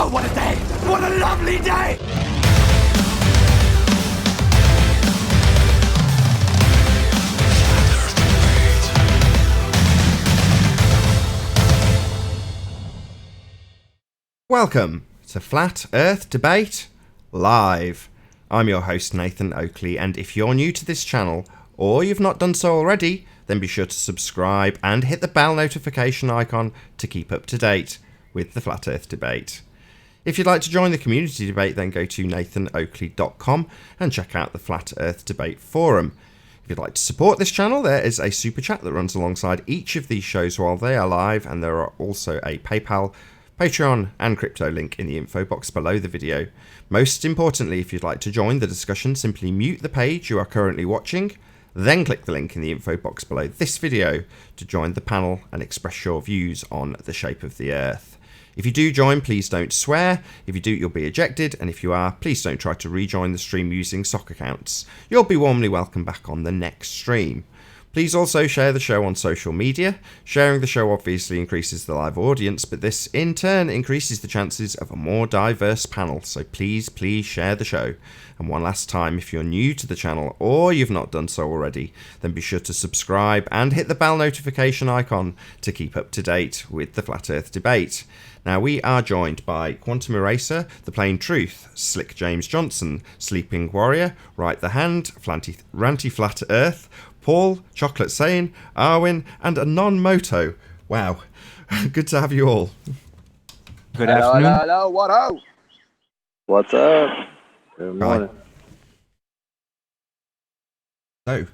Oh, what a day! What a lovely day! Welcome to Flat Earth Debate Live. I'm your host Nathan Oakley, and if you're new to this channel, or you've not done so already, then be sure to subscribe and hit the bell notification icon to keep up to date with the Flat Earth Debate. If you'd like to join the community debate, then go to nathanoakley.com and check out the Flat Earth Debate Forum. If you'd like to support this channel, there is a super chat that runs alongside each of these shows while they are live, and there are also a PayPal, Patreon and crypto link in the info box below the video. Most importantly, if you'd like to join the discussion, simply mute the page you are currently watching, then click the link in the info box below this video to join the panel and express your views on the shape of the Earth. If you do join, please don't swear. If you do, you'll be ejected, and if you are, please don't try to rejoin the stream using sock accounts. You'll be warmly welcome back on the next stream. Please also share the show on social media. Sharing the show obviously increases the live audience, but this in turn increases the chances of a more diverse panel, so please share the show. And one last time, if you're new to the channel or you've not done so already, then be sure to subscribe and hit the bell notification icon to keep up to date with the Flat Earth Debate. Now, we are joined by Quantum Eraser, The Plain Truth, Slick James Johnson, Sleeping Warrior, Right the Hand, Ranty Flat Earth, Paul, Chocolate Sane, Arwin, and a non-moto. Wow. Good to have you all. Good afternoon. Hello, what up? What's up? Good morning. So,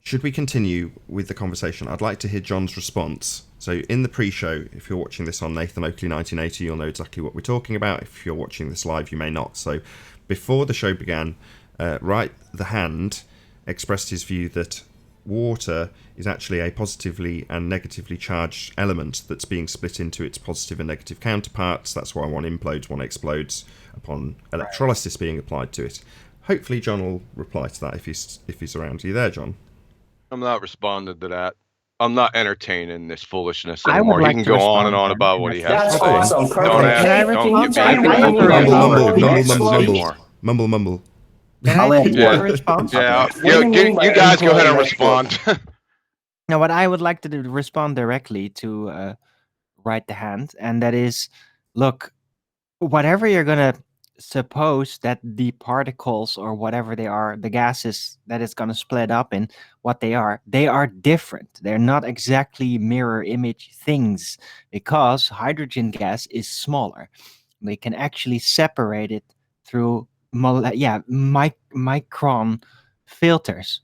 should we continue with the conversation? I'd like to hear John's response. So, in the pre-show, if you're watching this on Nathan Oakley 1980, you'll know exactly what we're talking about. If you're watching this live, you may not. So, before the show began, Right the Hand expressed his view that water is actually a positively and negatively charged element that's being split into its positive and negative counterparts. That's why one implodes, one explodes upon electrolysis being applied to it. Hopefully John will reply to that if he's around. Are you there, John? I'm not responding to that. I'm not entertaining this foolishness anymore. He can go on and on about what he has to say. That's awesome. Don't give me Mumble. Response? Yeah, you guys go ahead and respond. Now, what I would like to do to respond directly to Right the Hand, and that is, look, whatever you're going to suppose that the particles or whatever they are, the gases that it's going to split up in, what they are different. They're not exactly mirror image things, because hydrogen gas is smaller. They can actually separate it through micron filters,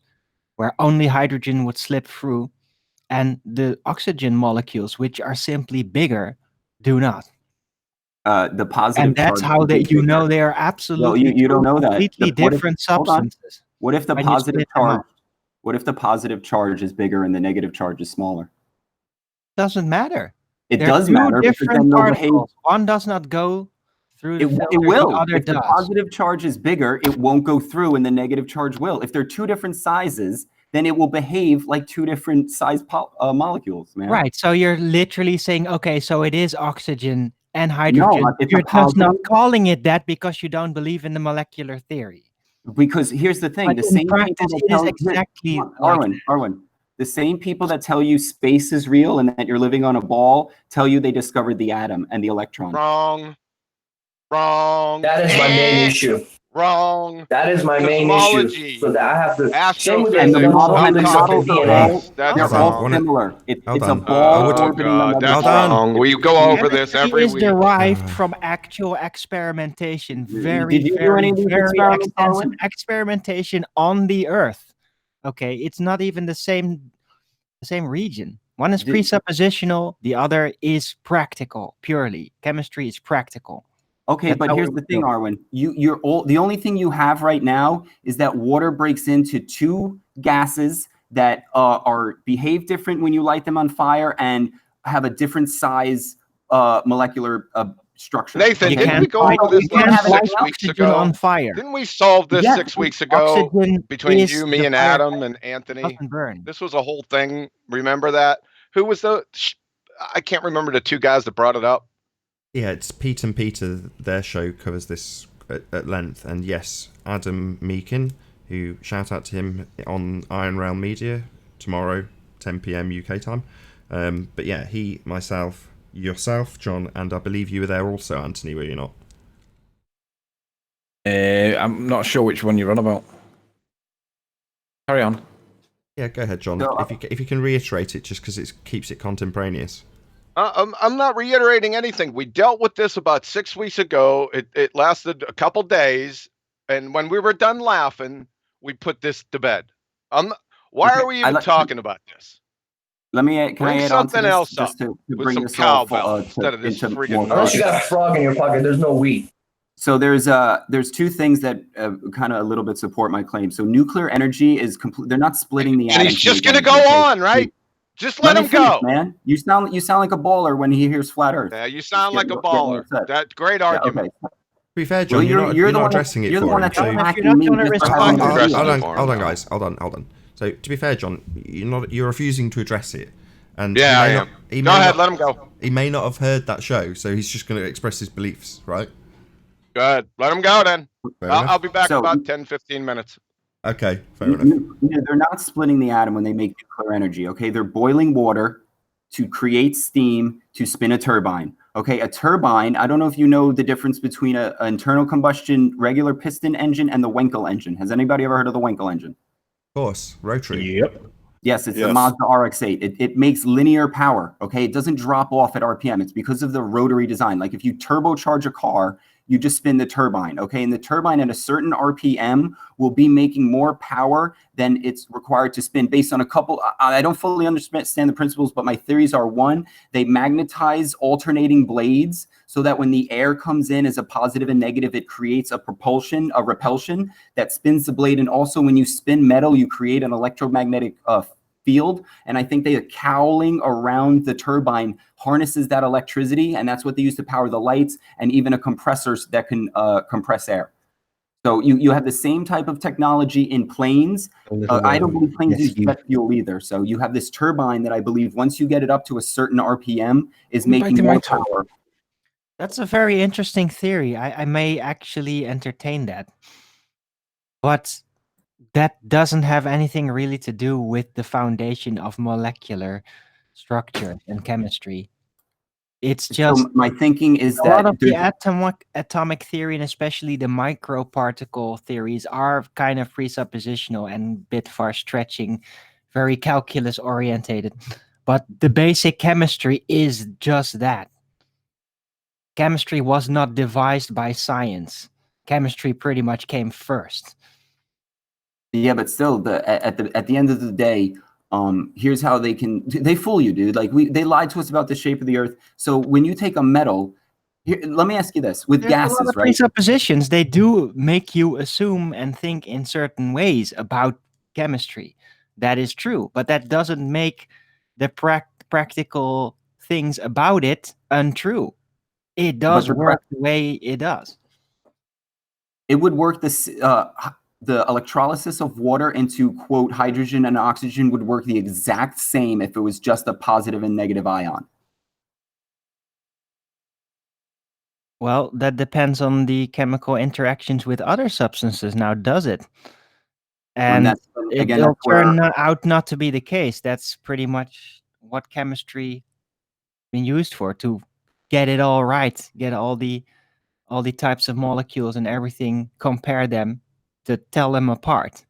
where only hydrogen would slip through, and the oxygen molecules, which are simply bigger, do not. The positive, and that's how they are absolutely you don't know that completely different substances. What if the positive charge? What if the positive charge is bigger and the negative charge is smaller? Doesn't matter. It does matter. Different particles. One does not go through. It will. If the positive charge is bigger, it won't go through, and the negative charge will. If they're two different sizes, then it will behave like two different size molecules, man. Right. So you're literally saying, okay, so it is oxygen and hydrogen. No, you're just not calling it that because you don't believe in the molecular theory. Because here's the thing: the same people that tell exactly Arwen. The same people that tell you space is real and that you're living on a ball tell you they discovered the atom and the electron. Wrong. That is my main issue. Wrong. That is my main issue. So that I have to. Astrophysics. They're all similar. It's a ball orbiting another ball. We go over this every week. It is derived from actual experimentation. Very extensive experimentation on the Earth. Okay, it's not even the same region. One is presuppositional, the other is practical. Purely chemistry is practical. Okay, but here's the thing, Arwen. The only thing you have right now is that water breaks into two gases that behave different when you light them on fire and have a different size molecular structure. Nathan, didn't we go over this 6 weeks ago? On fire. Didn't we solve this 6 weeks ago between you, me, and Adam and Anthony? This was a whole thing. Remember that? Who was I can't remember the two guys that brought it up. Yeah, it's Pete and Peter. Their show covers this at length. And yes, Adam Meakin, who shout out to him on Iron Realm Media tomorrow, 10 p.m. UK time. But yeah, he, myself, yourself, John, and I believe you were there also, Anthony, were you not? I'm not sure which one you're on about. Carry on. Yeah, go ahead, John. If you can reiterate it, just because it keeps it contemporaneous. I'm not reiterating anything. We dealt with this about 6 weeks ago. It lasted a couple days, and when we were done laughing, we put this to bed. Why are we even talking about this? Let me can I add on to this else just to with bring some this all cowbell instead of this freaking. Unless you got a frog in your pocket, there's no weed. So there's two things that kind of a little bit support my claim. So nuclear energy is complete. They're not splitting the atom. And he's just going to go on, right? Just let him go, man. You sound like a baller when he hears flat Earth. Yeah, you sound like a baller. That's great argument. Yeah, okay. To be fair, John, you're not addressing it for him. You're the one that's attacking me. Hold on, guys. Hold on. So, to be fair, John, you're refusing to address it. And yeah, I am. Go ahead, let him go. He may not have heard that show, so he's just going to express his beliefs, right? Good. Let him go then. I'll be back in about 10, 15 minutes. Okay, fair enough. They're not splitting the atom when they make nuclear energy, okay? They're boiling water to create steam to spin a turbine. Okay, a turbine, I don't know if you know the difference between an internal combustion regular piston engine and the Wankel engine. Has anybody ever heard of the Wankel engine? Of course, rotary. Yep. Yes, it's the Mazda RX-8. It makes linear power, okay? It doesn't drop off at RPM. It's because of the rotary design. Like if you turbocharge a car, you just spin the turbine, okay? And the turbine at a certain RPM will be making more power than it's required to spin based on a couple. I don't fully understand the principles, but my theories are: one, they magnetize alternating blades so that when the air comes in as a positive and negative, it creates a repulsion that spins the blade. And also when you spin metal, you create an electromagnetic field, and I think the cowling around the turbine harnesses that electricity, and that's what they use to power the lights and even a compressor that can compress air. So you have the same type of technology in planes. I don't believe planes use jet fuel either. So you have this turbine that I believe once you get it up to a certain RPM is making more power. That's a very interesting theory. I may actually entertain that. But that doesn't have anything really to do with the foundation of molecular structure and chemistry. It's just so my thinking is a lot of the atomic theory and especially the microparticle theories are kind of presuppositional and a bit far stretching, very calculus orientated. But the basic chemistry is just that. Chemistry was not devised by science. Chemistry pretty much came first. Yeah, but still, at the end of the day, here's how they fool you, dude. Like they lied to us about the shape of the Earth. So when you take a metal, let me ask you this: with gases, a lot of presuppositions, they do make you assume and think in certain ways about chemistry. That is true, but that doesn't make the practical things about it untrue. It does work the way it does. It would work the electrolysis of water into, quote, hydrogen and oxygen would work the exact same if it was just a positive and negative ion. Well, that depends on the chemical interactions with other substances. Now, does it? And it'll turn out not to be the case. That's pretty much what chemistry been used for, to get it all right, get all the types of molecules and everything, compare them, to tell them apart.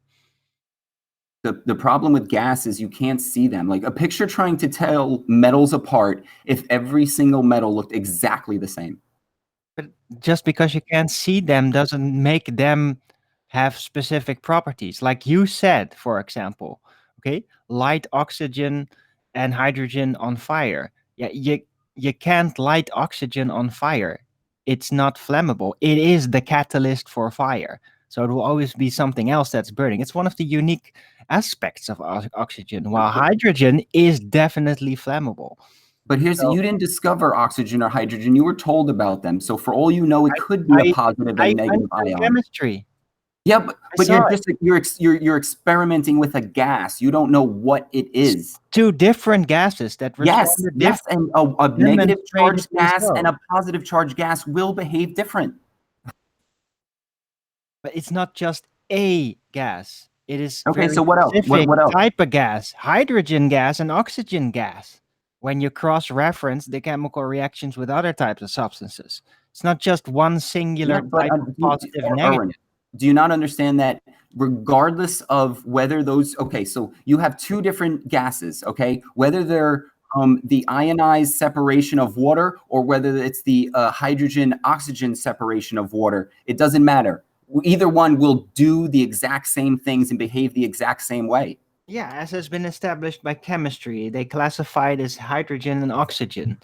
The problem with gas is you can't see them. Like a picture trying to tell metals apart if every single metal looked exactly the same. But just because you can't see them doesn't make them have specific properties. Like you said, for example, okay, light oxygen and hydrogen on fire. Yeah, you can't light oxygen on fire. It's not flammable. It is the catalyst for fire. So it will always be something else that's burning. It's one of the unique aspects of oxygen, while hydrogen is definitely flammable. But you didn't discover oxygen or hydrogen. You were told about them. So for all you know, it could be a positive and negative ion. Chemistry. Yeah, but you're experimenting with a gas. You don't know what it is. Two different gases that respond Yes, and a negative charged demonstrably gas so. and a positive charged gas will behave different. But it's not just a gas. It is Okay, very so what else? specific What else? type of gas: hydrogen gas and oxygen gas. When you cross-reference the chemical reactions with other types of substances, it's not just one singular type of positive and negative. Erwin, do you not understand that regardless of whether those, okay, so you have two different gases, okay, whether they're the ionized separation of water or whether it's the hydrogen oxygen separation of water, it doesn't matter. Either one will do the exact same things and behave the exact same way. Yeah, as has been established by chemistry, they classify it as hydrogen and oxygen.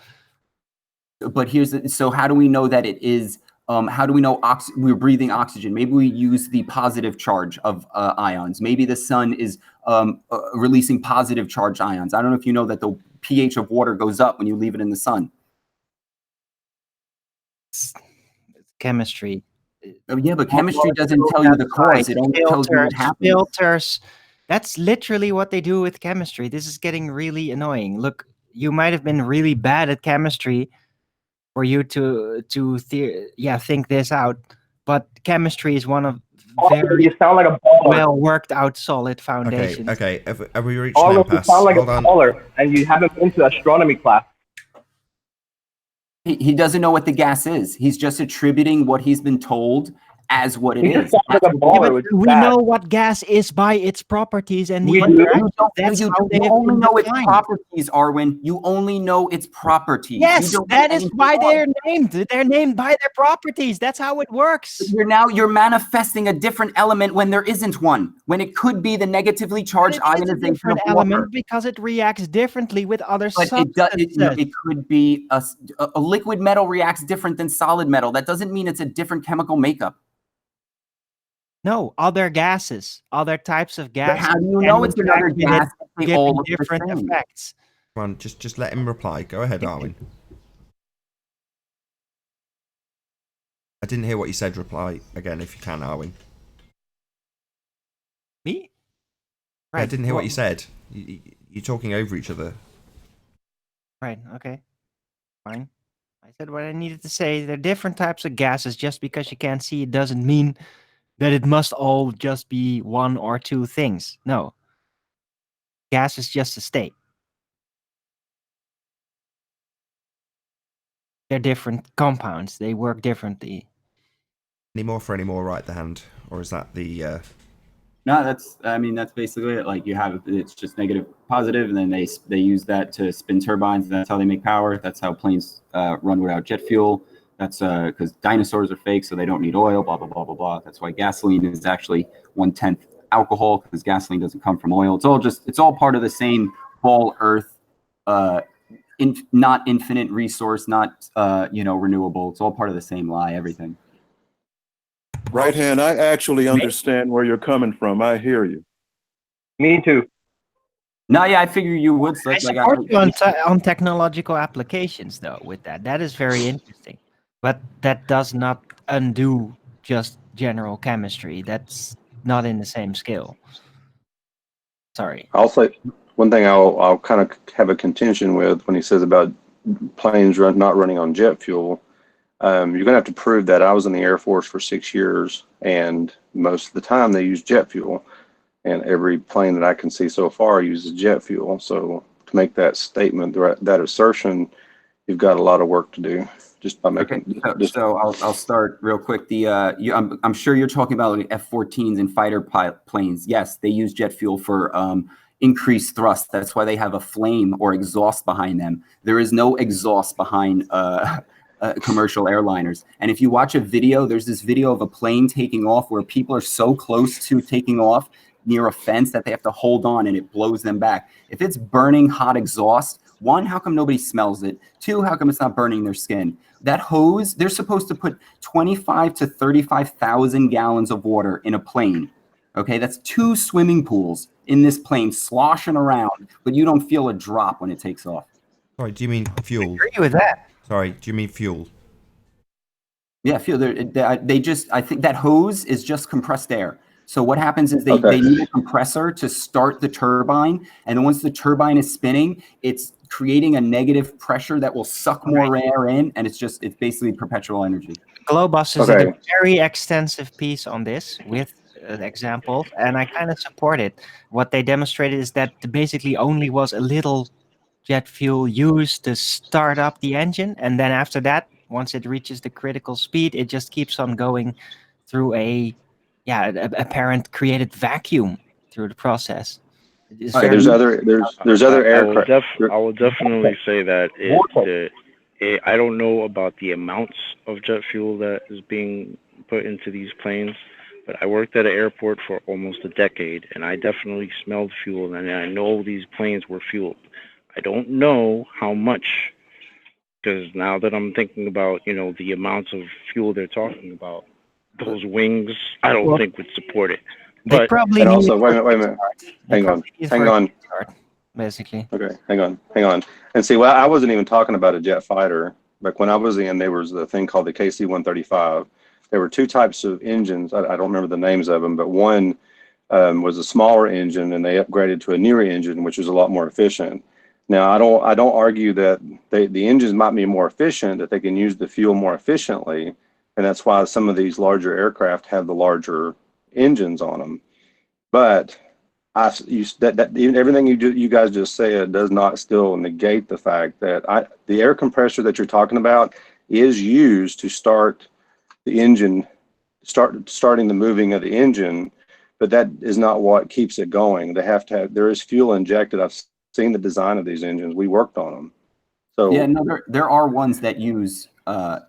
But so how do we know that it is, how do we know we're breathing oxygen? Maybe we use the positive charge of ions. Maybe the sun is releasing positive charged ions. I don't know if you know that the pH of water goes up when you leave it in the sun. It's chemistry. Oh, yeah, but chemistry doesn't tell you the cause. It only tells you what happens. Filters. That's literally what they do with chemistry. This is getting really annoying. Look, you might have been really bad at chemistry for you to think this out, but chemistry is one of very you sound like a baller. well worked out solid foundations. Okay. Have we reached All an of you impasse? sound like Hold a on. baller, and you haven't been to astronomy class. He doesn't know what the gas is. He's just attributing what he's been told as what it He is. just sounds like a baller. Which is We bad. know what gas is by its properties and the We do. interactions. That's how they You have only been know its defined. properties, Arwin. You only know its properties. Yes, You don't that know is anything why else. they're named. They're named by their properties. That's how it works. You're manifesting a different element when there isn't one. When it could be the negatively charged But it is a ionization different of water. element because it reacts differently with other But substances. it could be a liquid metal reacts different than solid metal. That doesn't mean it's a different chemical makeup. No, other gases, other types of gases. But how do you know it's another gas if they all giving look the different same? effects? Come on, just let him reply. Go ahead, Arwin. I didn't hear what you said. Reply again if you can, Arwin. Me? I didn't hear what you said. You're talking over each other. Right, okay. Fine. I said what I needed to say. There are different types of gases. Just because you can't see it doesn't mean that it must all just be one or two things. No. Gas is just a state. They're different compounds. They work differently. Any more for any more? Right the hand, or is that the? No, that's basically it. Like it's just negative, positive, and then they use that to spin turbines. And that's how they make power. That's how planes run without jet fuel. That's because dinosaurs are fake, so they don't need oil. Blah blah blah blah blah. That's why gasoline is actually 1/10 alcohol, because gasoline doesn't come from oil. It's all part of the same ball Earth, not infinite resource, not renewable. It's all part of the same lie. Everything. Right hand, I actually understand where you're coming from. I hear you. Me too. No, yeah, I figure you would. I support you on technological applications, though, with that. That is very interesting. But that does not undo just general chemistry. That's not in the same scale. Sorry. I'll say one thing I'll kind of have a contention with when he says about planes not running on jet fuel. You're going to have to prove that. I was in the Air Force for 6 years, and most of the time they use jet fuel. And every plane that I can see so far uses jet fuel. So to make that statement, that assertion, you've got a lot of work to do just by making. Okay, so I'll start real quick. I'm sure you're talking about like F-14s and fighter planes. Yes, they use jet fuel for increased thrust. That's why they have a flame or exhaust behind them. There is no exhaust behind commercial airliners. And if you watch a video, there's this video of a plane taking off where people are so close to taking off near a fence that they have to hold on and it blows them back. If it's burning hot exhaust, one, how come nobody smells it? Two, how come it's not burning their skin? That hose, they're supposed to put 25 to 35,000 gallons of water in a plane. Okay, that's 2 swimming pools in this plane sloshing around, but you don't feel a drop when it takes off. Sorry, do you mean fuel? I agree with that. Sorry, do you mean fuel? Yeah, fuel. They just. I think that hose is just compressed air. So what happens is they Okay. need a compressor to start the turbine, and then once the turbine is spinning, it's creating a negative pressure that will suck more air in, and it's basically perpetual energy. Globus did a Okay. very extensive piece on this with examples, and I kind of support it. What they demonstrated is that basically only was a little jet fuel used to start up the engine, and then after that, once it reaches the critical speed, it just keeps on going through a apparent created vacuum through the process. It's All right, There's very other aircraft. I will definitely say that I don't know about the amounts of jet fuel that is being put into these planes, but I worked at an airport for almost a decade, and I definitely smelled fuel, and I know these planes were fueled. I don't know how much, because now that I'm thinking about, the amounts of fuel they're talking about, those wings, I don't think would support it. They But probably And need also, it wait for a minute. Hang on. Hang on. basically. Okay, hang on. And see, well, I wasn't even talking about a jet fighter. Like when I was in, there was a thing called the KC-135. There were two types of engines. I don't remember the names of them, but one was a smaller engine, and they upgraded to a newer engine, which was a lot more efficient. Now, I don't argue that the engines might be more efficient, that they can use the fuel more efficiently, and that's why some of these larger aircraft have the larger engines on them. But everything you guys just said does not still negate the fact that the air compressor that you're talking about is used to start the engine, starting the moving of the engine, but that is not what keeps it going. There is fuel injected. I've seen the design of these engines. We worked on them. So yeah, no, there are ones that use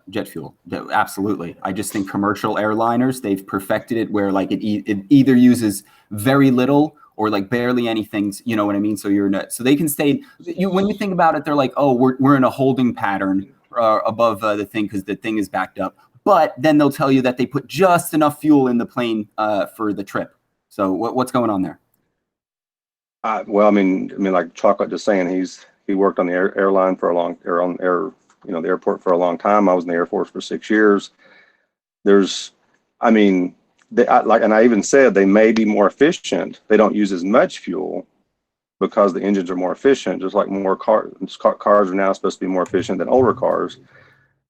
jet fuel. Absolutely. I just think commercial airliners, they've perfected it where like it either uses very little or like barely anything. You know what I mean? So so they can stay. When you think about it, they're like, oh, we're in a holding pattern above the thing because the thing is backed up. But then they'll tell you that they put just enough fuel in the plane for the trip. So what's going on there? well, I mean, like Chocolate just saying, he worked on the airline for the airport for a long time. I was in the Air Force for 6 years. And I even said they may be more efficient. They don't use as much fuel because the engines are more efficient. Just like cars are now supposed to be more efficient than older cars.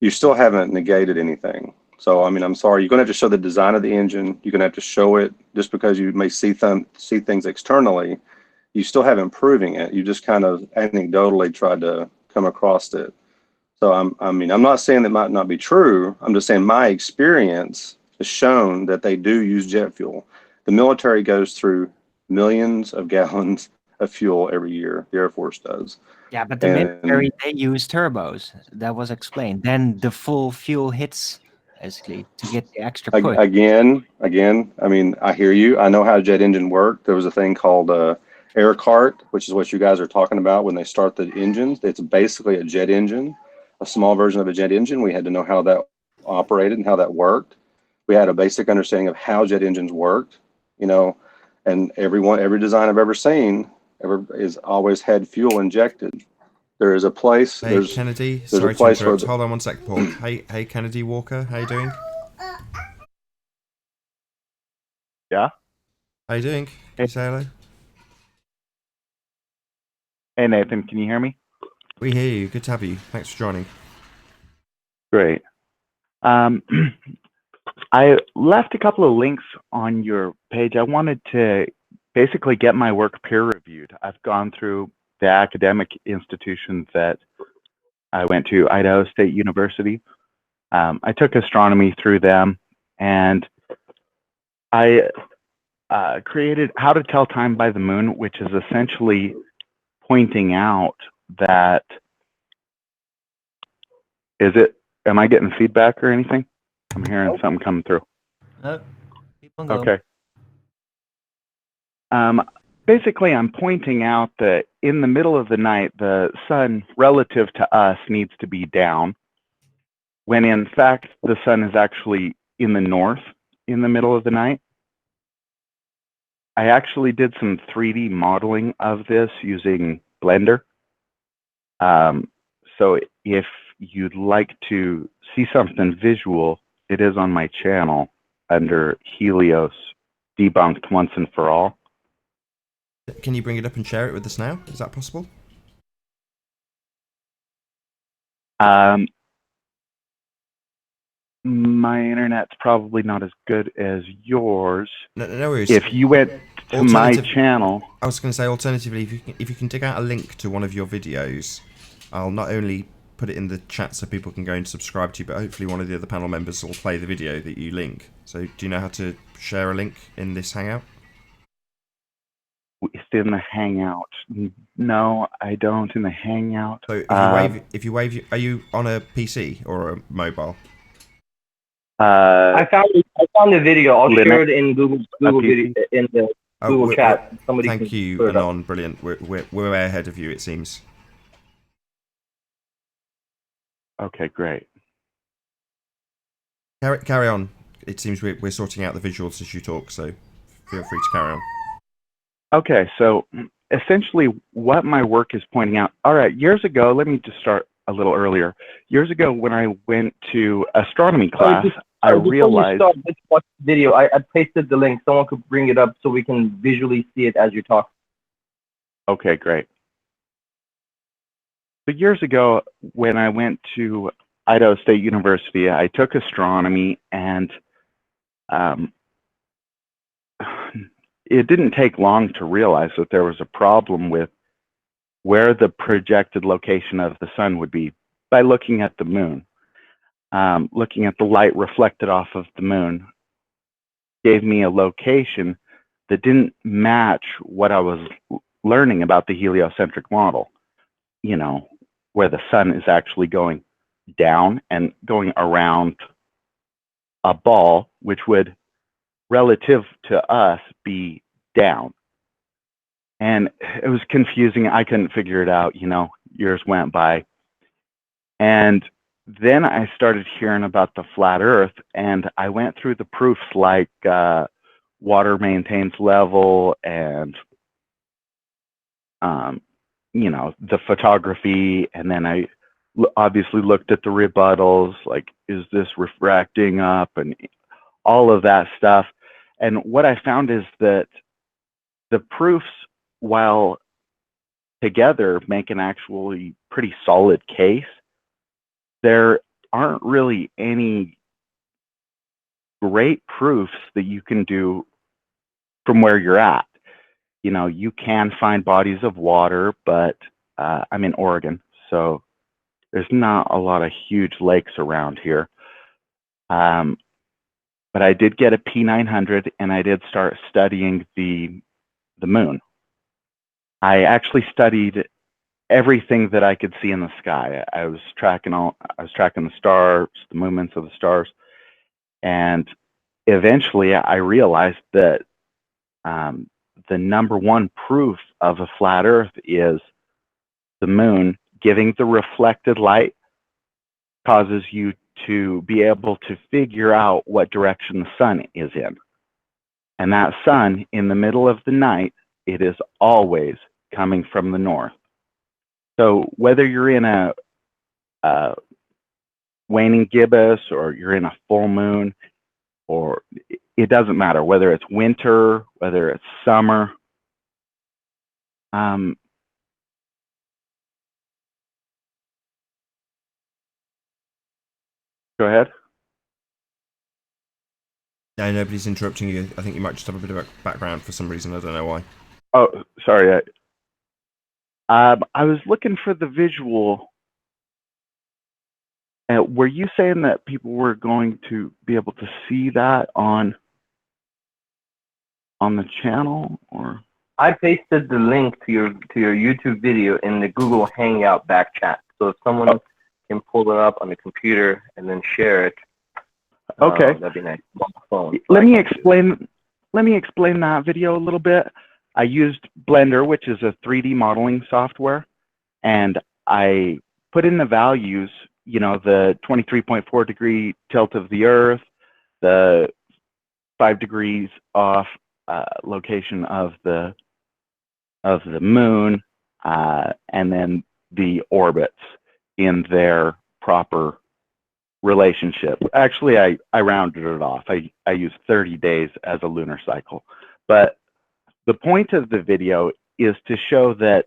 You still haven't negated anything. So, I mean, I'm sorry. You're going to have to show the design of the engine. You're going to have to show it just because you may see things externally. You still haven't proving it. You just kind of anecdotally tried to come across it. So I'm not saying that might not be true. I'm just saying my experience has shown that they do use jet fuel. The military goes through millions of gallons of fuel every year. The Air Force does. Yeah, but the military, they use turbos. That was explained. Then the full fuel hits, basically, to get the extra push. Again, I mean, I hear you. I know how a jet engine worked. There was a thing called air cart, which is what you guys are talking about when they start the engines. It's basically a jet engine, a small version of a jet engine. We had to know how that operated and how that worked. We had a basic understanding of how jet engines worked, and every design I've ever seen is always had fuel injected. There is a place. Hey, Kennedy. Sorry to interrupt. Hold on one sec, Paul. Hey, Kennedy Walker. How you doing? Yeah. How you doing? Can you say hello? Hey, Nathan. Can you hear me? We hear you. Good to have you. Thanks for joining. Great. I left a couple of links on your page. I wanted to basically get my work peer reviewed. I've gone through the academic institutions that I went to, Idaho State University. I took astronomy through them, and I created How to Tell Time by the Moon, which is essentially pointing out that am I getting feedback or anything? I'm hearing something coming through. Okay. Basically, I'm pointing out that in the middle of the night, the sun relative to us needs to be down, when in fact, the sun is actually in the north in the middle of the night. I actually did some 3D modeling of this using Blender. So if you'd like to see something visual, it is on my channel under Helios Debunked Once and for All. Can you bring it up and share it with us now? Is that possible? My internet's probably not as good as yours. No worries. If you went to my channel, I was going to say, alternatively, if you can dig out a link to one of your videos, I'll not only put it in the chat so people can go and subscribe to you, but hopefully one of the other panel members will play the video that you link. So do you know how to share a link in this Hangout? it's in the Hangout. No, I don't in the Hangout. So if you wave, are you on a PC or a mobile? I found the video. I'll share it in Google video in the Google chat. Somebody thank you, Anon. Brilliant. We're way ahead of you, it seems. Okay, great. Carry on. It seems we're sorting out the visuals as you talk, so feel free to carry on. Okay, so essentially what my work is pointing out. All right, years ago, let me just start a little earlier. Years ago, when I went to astronomy class, I realized... Before you start, let's watch the video. I pasted the link. Someone could bring it up so we can visually see it as you talk. Okay, great. So years ago, when I went to Idaho State University, I took astronomy, and it didn't take long to realize that there was a problem with where the projected location of the sun would be by looking at the moon. Looking at the light reflected off of the moon gave me a location that didn't match what I was learning about the heliocentric model, you know, where the sun is actually going down and going around a ball, which would, relative to us, be down. And it was confusing. I couldn't figure it out. You know, years went by. And then I started hearing about the flat Earth, and I went through the proofs like water maintains level and, you know, the photography. And then I obviously looked at the rebuttals, like, is this refracting up, and all of that stuff. And what I found is that the proofs, while together make an actually pretty solid case, there aren't really any great proofs that you can do from where you're at. You know, you can find bodies of water, but I'm in Oregon, so there's not a lot of huge lakes around here. But I did get a P900, and I did start studying the moon. I actually studied everything that I could see in the sky. I was tracking the stars, the movements of the stars, and eventually I realized that the number one proof of a flat Earth is the moon giving the reflected light causes you to be able to figure out what direction the sun is in. And that sun, in the middle of the night, it is always coming from the north. So whether you're in a waning gibbous or you're in a full moon, or it doesn't matter whether it's winter, whether it's summer. Go ahead. No, nobody's interrupting you. I think you might just have a bit of a background for some reason. I don't know why. Oh, sorry. I was looking for the visual. Were you saying that people were going to be able to see that on the channel, or? I pasted the link to your YouTube video in the Google Hangout back chat. So if someone can pull it up on the computer and then share it, okay, that'd be nice. On the phone. Let me explain that video a little bit. I used Blender, which is a 3D modeling software, and I put in the values, you know, the 23.4 degree tilt of the Earth, the 5 degrees off location of the moon, and then the orbits in their proper relationship. Actually, I rounded it off. I used 30 days as a lunar cycle. But the point of the video is to show that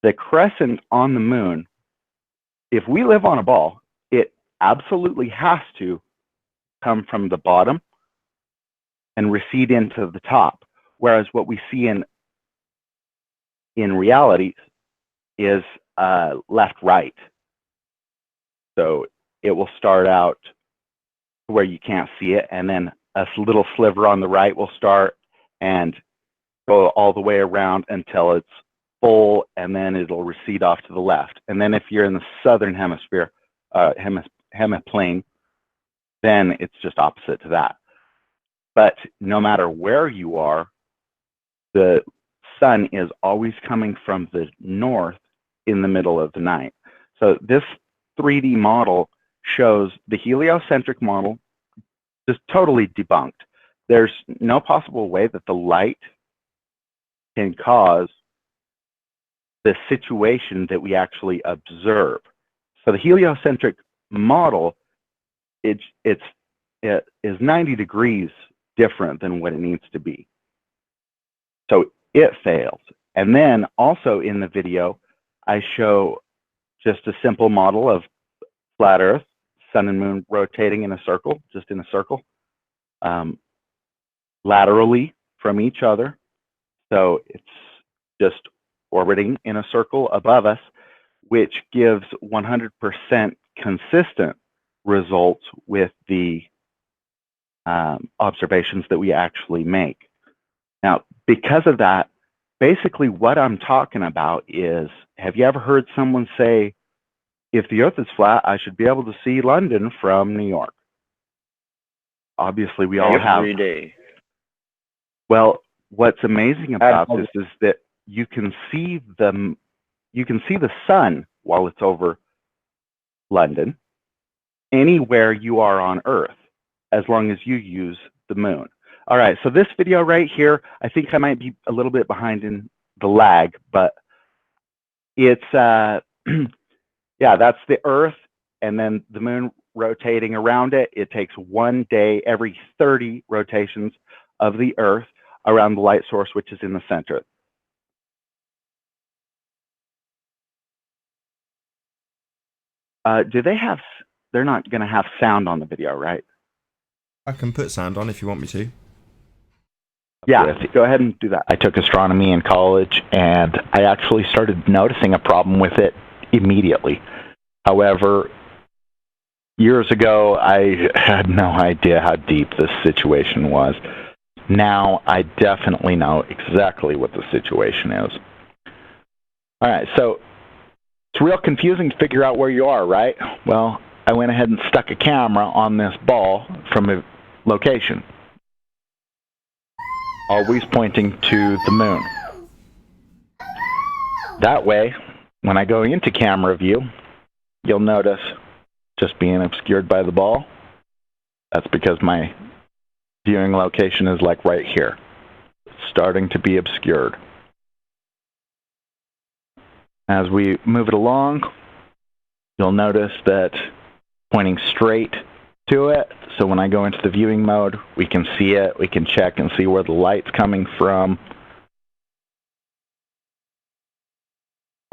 the crescent on the moon, if we live on a ball, it absolutely has to come from the bottom and recede into the top. Whereas what we see in reality is left-right. So it will start out where you can't see it, and then a little sliver on the right will start and go all the way around until it's full, and then it'll recede off to the left. And then if you're in the southern hemisphere, hemiplane, then it's just opposite to that. But no matter where you are, the sun is always coming from the north in the middle of the night. So this 3D model shows the heliocentric model just totally debunked. There's no possible way that the light can cause the situation that we actually observe. So the heliocentric model, it is 90 degrees different than what it needs to be. So it fails. And then also in the video, I show just a simple model of flat Earth, sun and moon rotating in a circle, just in a circle, laterally from each other. So it's just orbiting in a circle above us, which gives 100% consistent results with the observations that we actually make. Now, because of that, basically what I'm talking about is, have you ever heard someone say, if the Earth is flat, I should be able to see London from New York? Obviously, we all have. Every day. Well, what's amazing about this is that you can see the sun while it's over London anywhere you are on Earth, as long as you use the moon. All right, so this video right here, I think I might be a little bit behind in the lag, but it's, yeah, that's the Earth, and then the moon rotating around it. It takes 1 day every 30 rotations of the Earth around the light source, which is in the center. Do they have, they're not going to have sound on the video, right? I can put sound on if you want me to. Yeah, go ahead and do that. I took astronomy in college, and I actually started noticing a problem with it immediately. However, years ago, I had no idea how deep this situation was. Now, I definitely know exactly what the situation is. All right, so it's real confusing to figure out where you are, right? Well, I went ahead and stuck a camera on this ball from a location, always pointing to the moon. That way, when I go into camera view, you'll notice just being obscured by the ball. That's because my viewing location is like right here, starting to be obscured. As we move it along, you'll notice that pointing straight to it. So when I go into the viewing mode, we can see it, we can check and see where the light's coming from.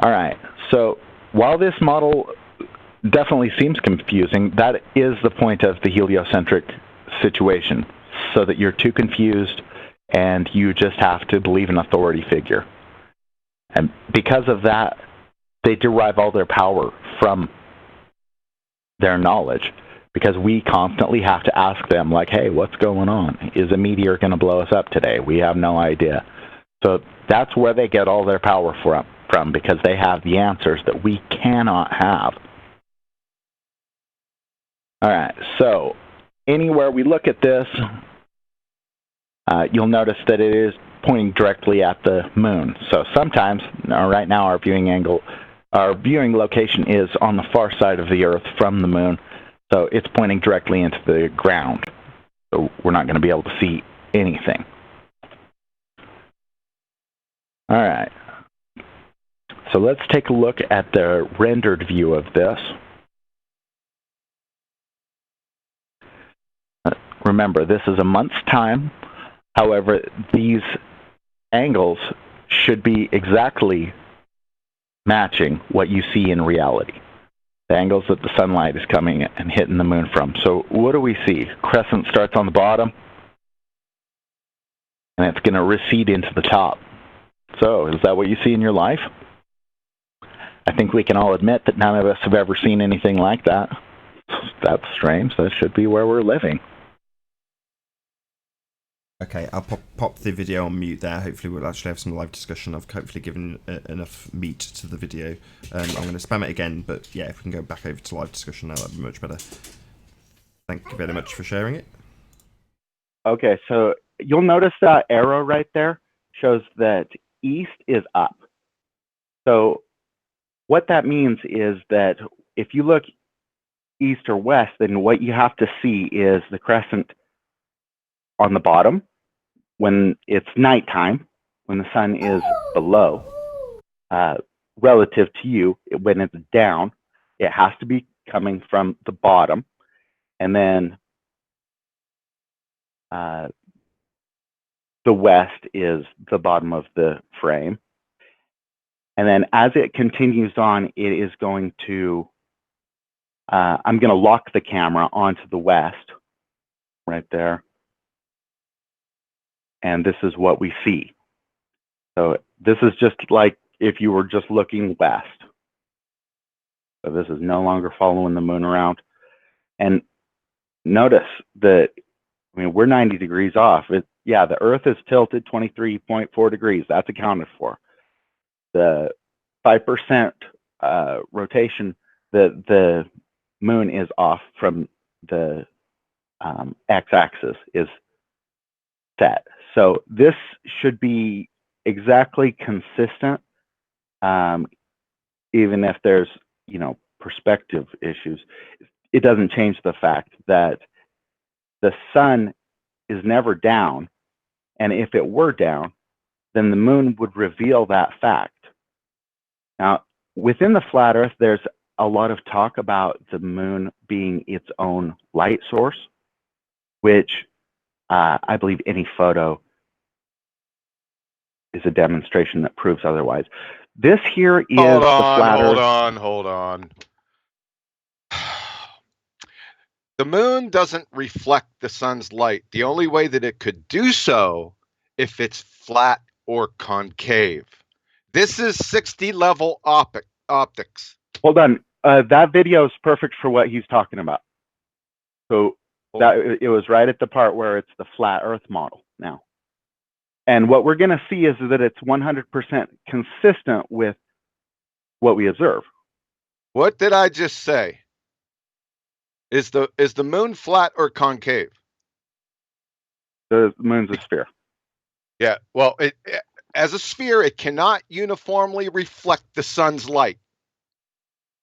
All right, so while this model definitely seems confusing, that is the point of the heliocentric situation, so that you're too confused and you just have to believe an authority figure. And because of that, they derive all their power from their knowledge, because we constantly have to ask them, like, hey, what's going on? Is a meteor going to blow us up today? We have no idea. So that's where they get all their power from, because they have the answers that we cannot have. All right, so anywhere we look at this, you'll notice that it is pointing directly at the moon. So sometimes, right now our viewing location is on the far side of the Earth from the moon, so it's pointing directly into the ground. So we're not going to be able to see anything. All right. So let's take a look at the rendered view of this. remember, this is a month's time. However, these angles should be exactly matching what you see in reality. The angles that the sunlight is coming and hitting the moon from. So what do we see? Crescent starts on the bottom, and it's going to recede into the top. So is that what you see in your life? I think we can all admit that none of us have ever seen anything like that. That's strange. That should be where we're living. Okay, I'll pop the video on mute there. Hopefully we'll actually have some live discussion. I've hopefully given enough meat to the video. I'm going to spam it again, but yeah, if we can go back over to live discussion now, that'd be much better. Thank you very much for sharing it. Okay, so you'll notice that arrow right there shows that east is up. So what that means is that if you look east or west, then what you have to see is the crescent on the bottom when it's nighttime, when the sun is below, relative to you, when it's down, it has to be coming from the bottom. And then the west is the bottom of the frame. And then as it continues on, it is going to, I'm going to lock the camera onto the west right there. And this is what we see. So this is just like if you were just looking west. So this is no longer following the moon around. And notice that, I mean, we're 90 degrees off. Yeah, the Earth is tilted 23.4 degrees. That's accounted for. The 5% rotation, the moon is off from the x-axis is set. So this should be exactly consistent, even if there's, you know, perspective issues. It doesn't change the fact that the sun is never down, and if it were down, then the moon would reveal that fact. Now, within the flat Earth, there's a lot of talk about the moon being its own light source, which I believe any photo is a demonstration that proves otherwise. This here is the flat Earth. Hold on. The moon doesn't reflect the sun's light. The only way that it could do so if it's flat or concave. This is 60 level optics. Hold on. That video is perfect for what he's talking about. So that it was right at the part where it's the flat Earth model now. And what we're going to see is that it's 100% consistent with what we observe. What did I just say? Is the moon flat or concave? The moon's a sphere. Yeah. Well, as a sphere, it cannot uniformly reflect the sun's light.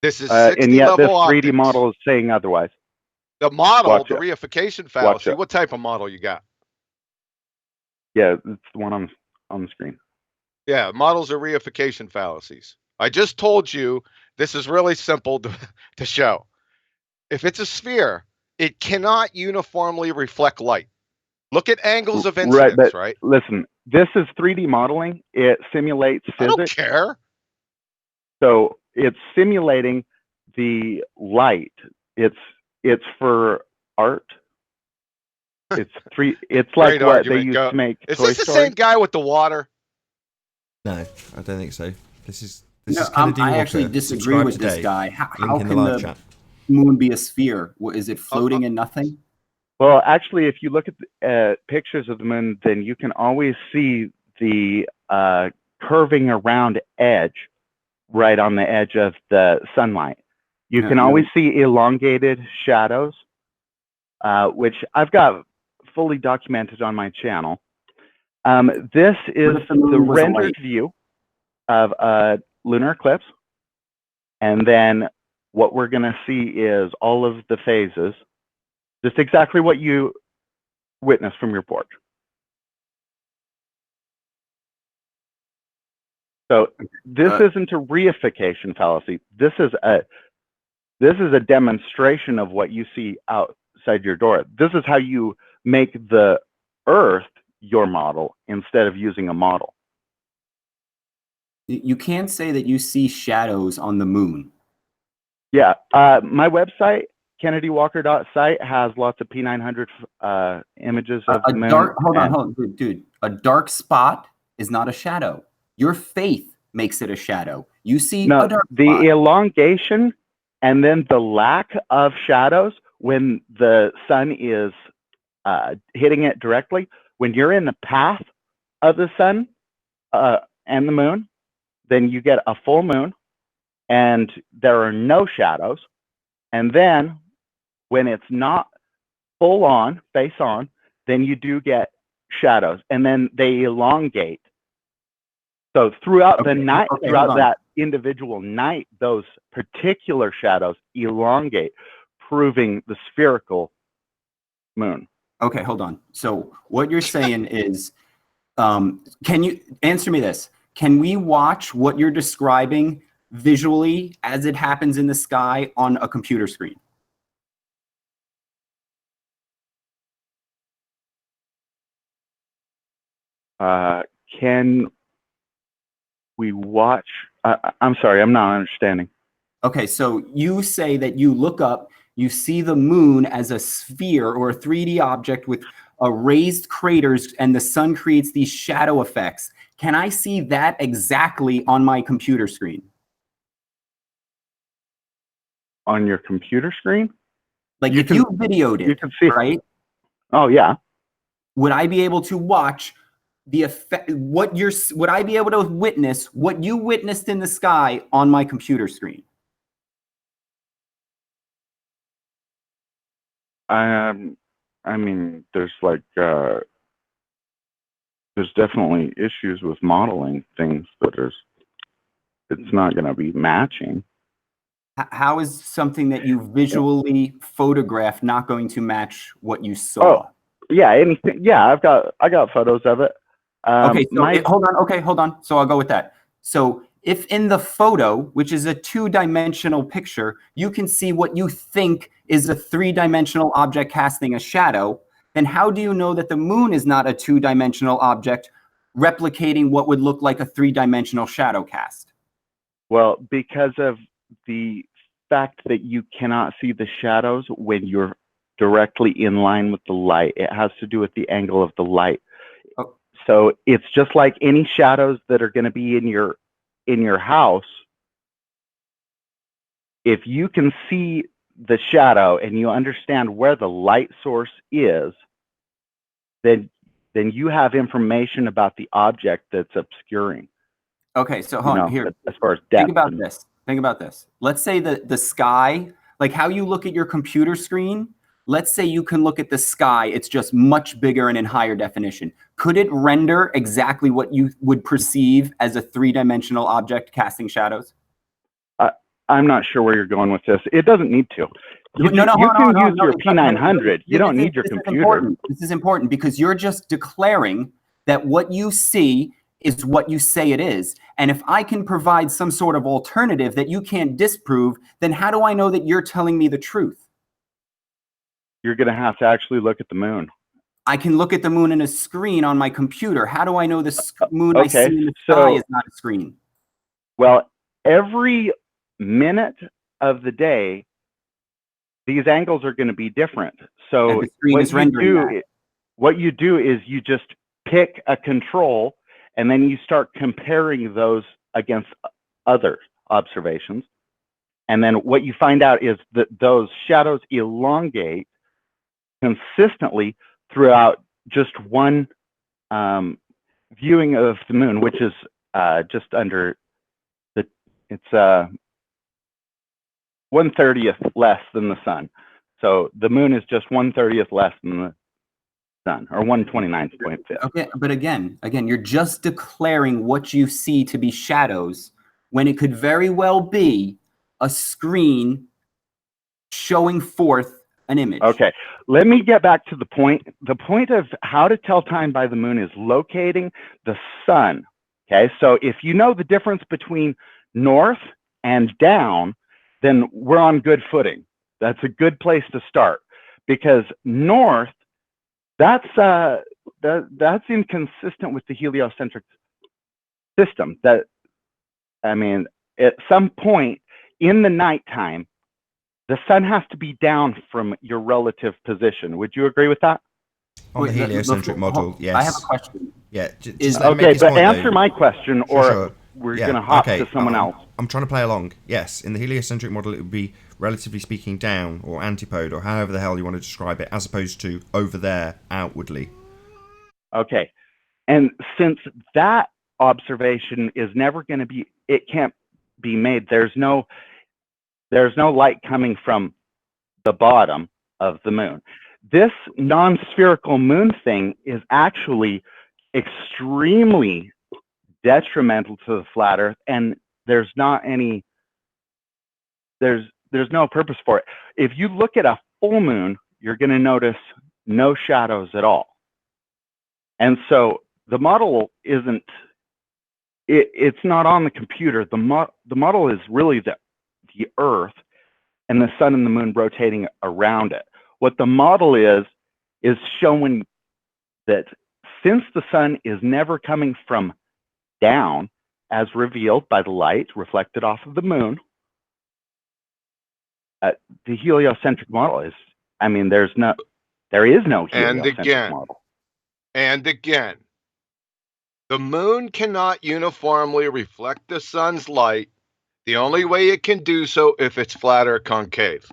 This is 60 and yet level this 3D optics. model is saying otherwise. The model, Watch the it. reification fallacy. What type of model you got? Yeah, it's the one on the screen. Yeah, models are reification fallacies. I just told you this is really simple to show. If it's a sphere, it cannot uniformly reflect light. Look at angles of incidence, right? Listen, this is 3D modeling. It simulates physics. I don't care. So it's simulating the light. It's for art. It's like what they used to make Toy Story. Is this the same guy with the water? No, I don't think so. This is I actually disagree with this guy. How can the moon be a sphere? Is it floating in nothing? Well, actually, if you look at pictures of the moon, then you can always see the curving around edge right on the edge of the sunlight. You can always see elongated shadows, which I've got fully documented on my channel. This is the rendered view of a lunar eclipse. And then what we're going to see is all of the phases, just exactly what you witnessed from your porch. So this isn't a reification fallacy. This is a demonstration of what you see outside your door. This is how you make the Earth your model instead of using a model. You can't say that you see shadows on the moon. Yeah, my website, kennedywalker.site, has lots of P900 images of the moon. Hold on, dude. A dark spot is not a shadow. Your faith makes it a shadow. You see a dark spot. Elongation and then the lack of shadows when the sun is hitting it directly. When you're in the path of the sun and the moon, then you get a full moon and there are no shadows. And then when it's not full on, face on, then you do get shadows, and then they elongate. So throughout the night, throughout that individual night, those particular shadows elongate, proving the spherical moon. Okay, hold on. So what you're saying is, can you answer me this? Can we watch what you're describing visually as it happens in the sky on a computer screen? Can we watch? I'm sorry, I'm not understanding. Okay, so you say that you look up, you see the moon as a sphere or a 3D object with raised craters, and the sun creates these shadow effects. Can I see that exactly on my computer screen? On your computer screen? Like if you videoed it, you can see, right? Oh yeah. Would I be able to watch the effect? Would I be able to witness what you witnessed in the sky on my computer screen? I mean, there's like there's definitely issues with modeling things that it's not going to be matching. How is something that you visually photographed not going to match what you saw? Oh, yeah, anything. Yeah, I got photos of it. Okay, so hold on. Okay, hold on. So I'll go with that. So if in the photo, which is a 2-dimensional picture, you can see what you think is a 3-dimensional object casting a shadow, then how do you know that the moon is not a 2-dimensional object replicating what would look like a 3-dimensional shadow cast? Well, because of the fact that you cannot see the shadows when you're directly in line with the light. It has to do with the angle of the light. Oh. So it's just like any shadows that are going to be in your house. If you can see the shadow and you understand where the light source is, then you have information about the object that's obscuring. Okay, so hold on here. As far as depth. Think about this. Let's say the sky, like how you look at your computer screen, let's say you can look at the sky, it's just much bigger and in higher definition. Could it render exactly what you would perceive as a 3-dimensional object casting shadows? I'm not sure where you're going with this. It doesn't need to. You can use your P900. You don't need your computer. This is important because you're just declaring that what you see is what you say it is. And if I can provide some sort of alternative that you can't disprove, then how do I know that you're telling me the truth? You're going to have to actually look at the moon. I can look at the moon in a screen on my computer. How do I know the moon I see in the sky is not a screen? Well, every minute of the day, these angles are going to be different. So what you do is you just pick a control, and then you start comparing those against other observations. And then what you find out is that those shadows elongate consistently throughout just one viewing of the moon, which is just under it's 1/30th less than the sun. So the moon is just 1/30th less than the sun, or 1/29.5. Okay, but again, you're just declaring what you see to be shadows when it could very well be a screen showing forth an image. Okay, let me get back to the point. The point of how to tell time by the moon is locating the sun. Okay, so if you know the difference between north and down, then we're on good footing. That's a good place to start, because north That's that's inconsistent with the heliocentric system. That, I mean, at some point in the nighttime, the sun has to be down from your relative position. Would you agree with that? On the heliocentric model, yes. I have a question. Yeah. Okay, but answer my question, or we're Yeah, going to hop okay, to someone else. I'm trying to play along. Yes, in the heliocentric model, it would be relatively speaking down, or antipode, or however the hell you want to describe it, as opposed to over there, outwardly. Okay, and since that observation is never going to be, it can't be made. There's no light coming from the bottom of the moon. This non-spherical moon thing is actually extremely detrimental to the flat Earth, and there's no purpose for it. If you look at a full moon, you're going to notice no shadows at all. And so the model isn't, it's not on the computer. The model is really the Earth and the sun and the moon rotating around it. What the model is showing that since the sun is never coming from down, as revealed by the light reflected off of the moon, the heliocentric model is, I mean, there is no heliocentric model. And again, the moon cannot uniformly reflect the sun's light. The only way it can do so if it's flat or concave.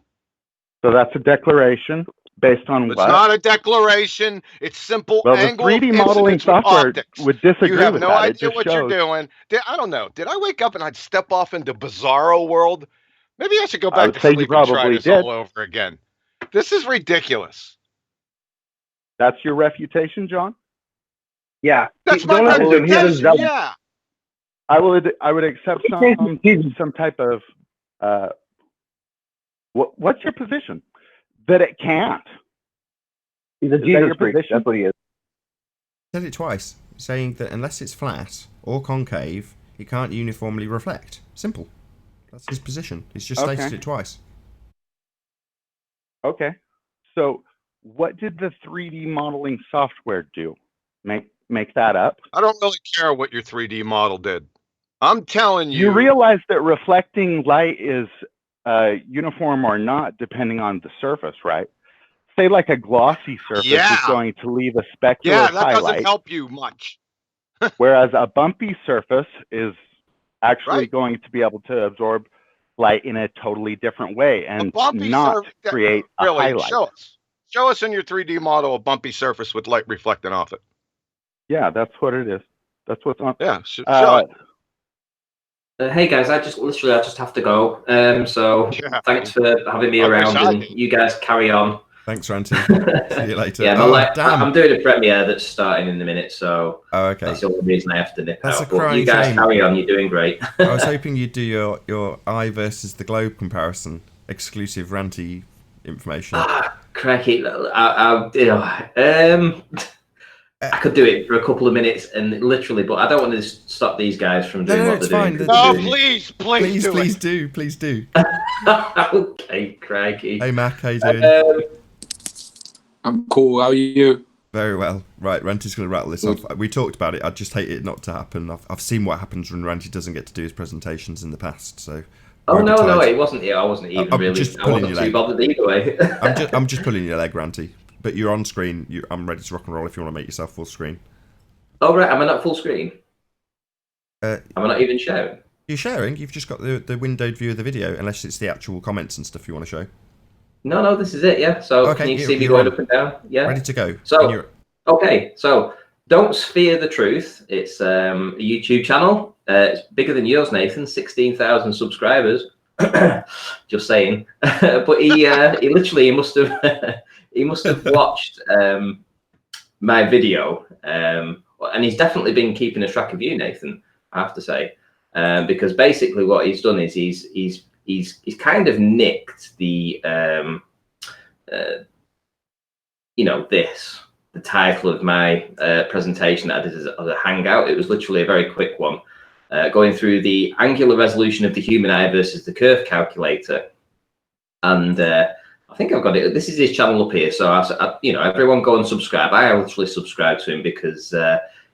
So that's a declaration based on It's what? not a declaration. It's simple angle. Well, the 3D modeling software would disagree with that. You have no idea what you're doing. I don't know. Did I wake up and I'd step off into bizarro world? Maybe I should go back to sleep and try this all over again. This is ridiculous. That's your refutation, John? Yeah. That's my refutation, yeah. I would accept some type of what's your position? That it can't. He's a Jesus freak. That's what he is. Said it twice, saying that unless it's flat or concave, it can't uniformly reflect. Simple. That's his position. He's just stated it twice. Okay. So what did the 3D modeling software do? Make that up? I don't really care what your 3D model did. I'm telling you. You realize that reflecting light is uniform or not depending on the surface, right? Say like a glossy surface is going to leave a specular highlight. Yeah, that doesn't help you much. Whereas a bumpy surface is actually going to be able to absorb light in a totally different way and not create a highlight. Show us in your 3D model a bumpy surface with light reflecting off it. Yeah, that's what it is. That's what's on. Yeah, show it. Hey guys, I just have to go. So thanks for having me around, and you guys carry on. Thanks, Ranty. See you later. Yeah, I'm doing a premiere that's starting in a minute, so that's the only reason I have to nip out. But you guys carry on. You're doing great. I was hoping you'd do your eye versus the globe comparison, exclusive Ranty information. Cracky. I could do it for a couple of minutes and literally, but I don't want to stop these guys from doing what they're doing. No, please do. Please do. Okay, crikey. Hey, Mac, how you doing? I'm cool. How are you? Very well. Right, Ranty's going to rattle this off. We talked about it. I just hate it not to happen. I've seen what happens when Ranty doesn't get to do his presentations in the past. So. Oh no, it wasn't. Yeah, I wasn't even really. I wasn't too bothered either way. I'm just pulling your leg, Ranty. But you're on screen. I'm ready to rock and roll if you want to make yourself full screen. Oh, right. Am I not full screen? Am I not even sharing? You're sharing. You've just got the windowed view of the video, unless it's the actual comments and stuff you want to show. No, this is it, yeah. So can you see me going up and down? Yeah. Ready to go. So, okay. So, Don't Sphere the Truth. It's a YouTube channel. It's bigger than yours, Nathan. 16,000 subscribers. Just saying. But he literally must have... He must have watched my video, and he's definitely been keeping a track of you, Nathan, I have to say, because basically what he's done is he's kind of nicked the the title of my presentation that I did as a hangout. It was literally a very quick one, going through the angular resolution of the human eye versus the curve calculator, and I think I've got it. This is his channel up here. So, you know, everyone go and subscribe. I actually subscribe to him because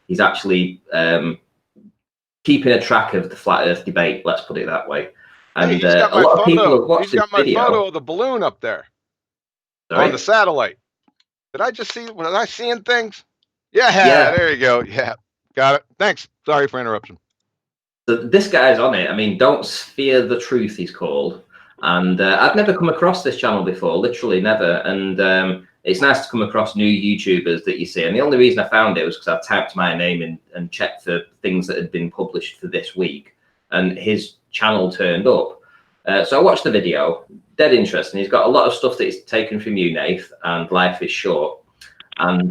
he's actually keeping a track of the flat Earth debate. Let's put it that way. And Hey, he's got a lot of people have watched He's this got my video. photo of the balloon up there on the satellite. Did I just see? Was I seeing things? Yeah, there you go. Yeah, got it. Thanks. Sorry for interruption. So this guy's on it. I mean, Don't Sphere the Truth, he's called. And I've never come across this channel before, literally never. And it's nice to come across new YouTubers that you see. And the only reason I found it was because I typed my name in and checked for things that had been published for this week. And his channel turned up. So I watched the video, dead interesting. He's got a lot of stuff that he's taken from you, Nath, and Life is Short. And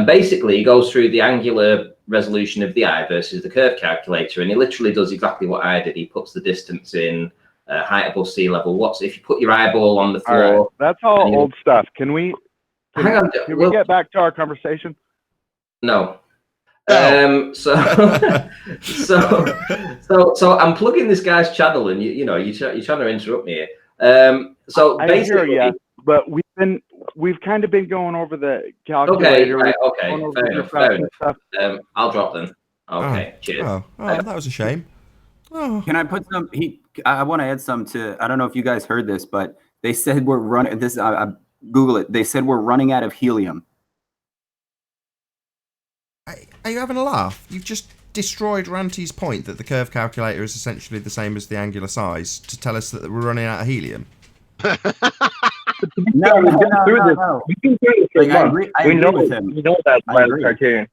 basically, he goes through the angular resolution of the eye versus the curve calculator, and he literally does exactly what I did. He puts the distance in, height above sea level. What's if you put your eyeball on the floor? All right. That's all old stuff. Can we get back to our conversation? No. So I'm plugging this guy's channel, and you're trying to interrupt me here. So I basically, hear you, but we've kind of been going over the calculator. Okay, fair enough. I'll drop them. Okay, cheers. Oh, that was a shame. Oh. Can I put some? I want to add some to. I don't know if you guys heard this, but they said we're running. This I Google it. They said we're running out of helium. Are you having a laugh? You've just destroyed Ranty's point that the curve calculator is essentially the same as the angular size to tell us that we're running out of helium. No. We've been through this for months. I agree with him. We know that by the criterion.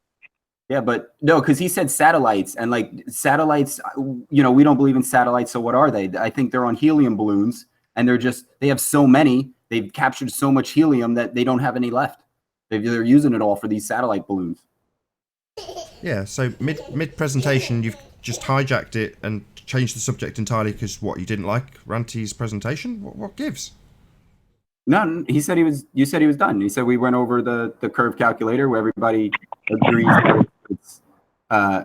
Yeah, but no, because he said satellites, and like satellites, we don't believe in satellites. So what are they? I think they're on helium balloons, and they have so many, they've captured so much helium that they don't have any left. They're using it all for these satellite balloons. Yeah, so mid presentation, you've just hijacked it and changed the subject entirely because what, you didn't like Ranty's presentation? What gives? No, he said you said he was done. He said we went over the curve calculator where everybody agrees that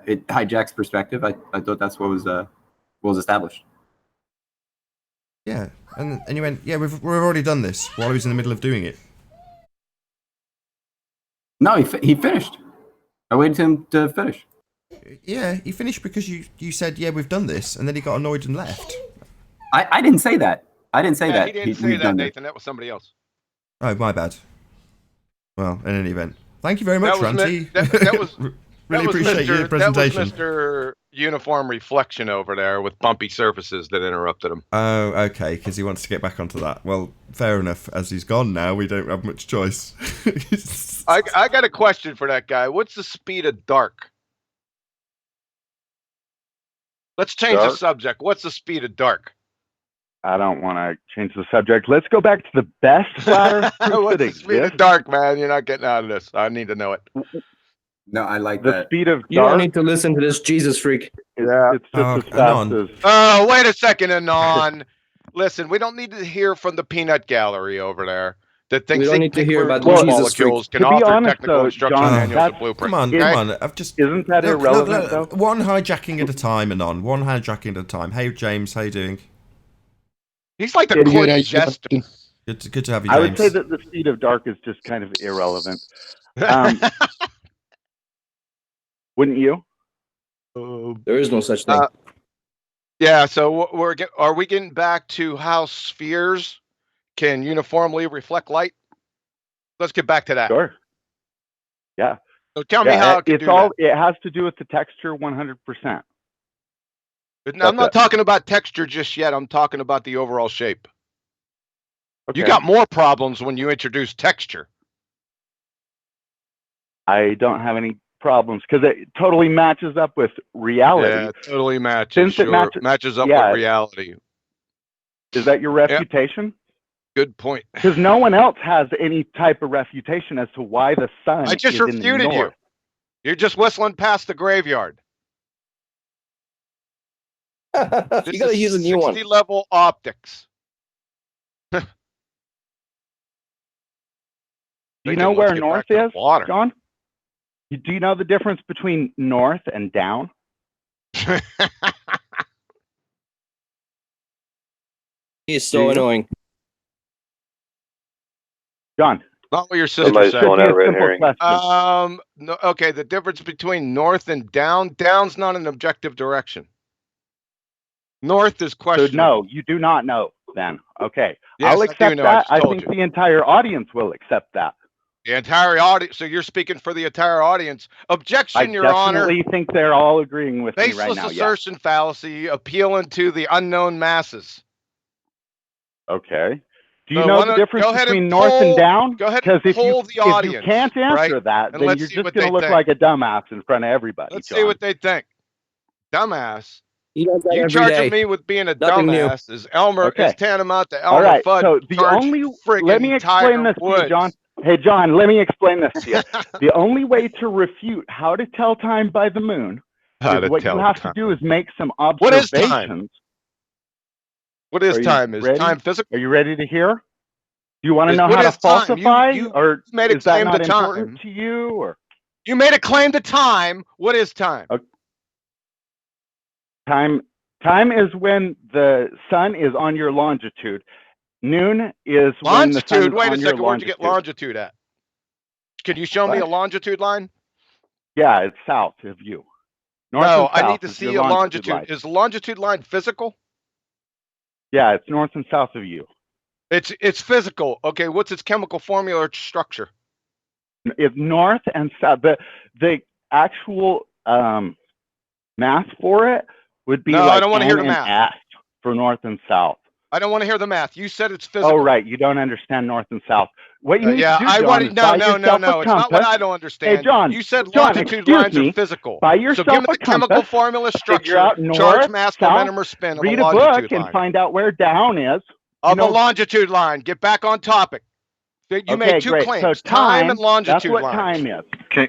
it hijacks perspective. I thought that's what was established. Yeah, and you went, yeah, we've already done this while he was in the middle of doing it. No, he finished. I waited for him to finish. Yeah, he finished because you said, yeah, we've done this, and then he got annoyed and left. I didn't say that. I didn't say that. He didn't say that, Nathan. That was somebody else. Oh, my bad. Well, in any event, thank you very much, Ranty. Really appreciate your presentation. That was Mr. Uniform Reflection over there with bumpy surfaces that interrupted him. Oh, okay, because he wants to get back onto that. Well, fair enough. As he's gone now, we don't have much choice. I got a question for that guy. What's the speed of dark? Let's change the subject. What's the speed of dark? I don't want to change the subject. Let's go back to the best flat Earth What's the speed of dark, man? You're not getting out of this. I need to know it. No, I like the that. speed of dark. You don't need to listen to this Jesus freak. It's just as fast as. Oh, wait a second, Anon. Listen, we don't need to hear from the peanut gallery over there that thinks we don't need to hear about the Jesus molecules freak. can To be offer honest, technical though, instruction John, manuals and blueprints. Come on. I've just isn't that irrelevant though? One hijacking at a time, Anon. One hijacking at a time. Hey, James, how you doing? He's like the court jester. Good to have you, James. I would say that the speed of dark is just kind of irrelevant. Wouldn't you? There is no such thing. Yeah, so are we getting back to how spheres can uniformly reflect light? Let's get back to that. Sure. Yeah. So tell me how it can do that. It has to do with the texture 100%. I'm not talking about texture just yet. I'm talking about the overall shape. Okay. You got more problems when you introduce texture. I don't have any problems because it totally matches up with reality. Yeah, it totally matches. Since it matches up with reality. Is that your refutation? Good point. Because no one else has any type of refutation as to why the sun I just is in the refuted you. north. You're just whistling past the graveyard. You gotta use a new one. 60-level optics. Do you know where north is, John? Do you know the difference between north and down? He is so annoying. John. Not what your sister Somebody's said. throwing out a red Simple herring. question. No, okay, the difference between north and down. Down's not an objective direction. North is So questionable. no, you do not know then. Okay. Yes, I'll I do accept know. I that. just I told think you. the entire audience will accept that. The entire audience. So you're speaking for the entire audience. Objection, I Your Honor. definitely think they're all agreeing with me right Baseless now. Yeah. assertion fallacy appealing to the unknown masses. Okay. Do you So know why the don't- difference go ahead and between north and poll- down? go ahead Because and if you poll the audience, if you can't answer right? that, And then let's you're see just what going to they look think. like a dumbass in front of everybody. Let's John. see what they think. Dumbass. He does that You every charging day. me with being a Nothing new. dumbass is Elmer Okay. is tantamount to All Elmer right. Fudd. So the charge only friggin' let me explain Tiger this to you, Woods. John. Hey, John, let me explain this to you. The only way to refute how to tell time by the moon How is to what you tell have time. to do is make some What is time? observations. What is Are you time? Is ready? time physical? Are you ready to hear? Do you want to Is- know what how to is time? falsify, You or made a is that claim not to important time. to you? Or You made a claim to time. What is time? Time is when the sun is on your longitude. Noon is when the sun Longitude. is Wait a on your second. Where'd you longitude. get longitude at? Can you show me a What? longitude line? Yeah, it's south of you. North No, and I south need to is your see a longitude longitude. line. Is the longitude line physical? Yeah, it's north and south of you. It's physical. Okay, what's its chemical formula or structure? It's north and south. The actual math for it would be No, I like don't wanna hear N the and math. S for north and south. I don't want to hear the math. You said it's physical. Oh, right. You don't understand north and south. What you need Yeah, to do, I John, want is to. buy No. yourself a It's not what compass. I don't understand. Hey, John. You said John, longitude excuse lines me. are physical. Buy So yourself give me a the chemical compass. formula Figure structure, out charge, north, mass, south. momentum, or spin of Read a a book longitude and line. find out where down is. Of a longitude line. Get back on topic. You Okay, made two great. claims: So time and longitude that's what lines. time is.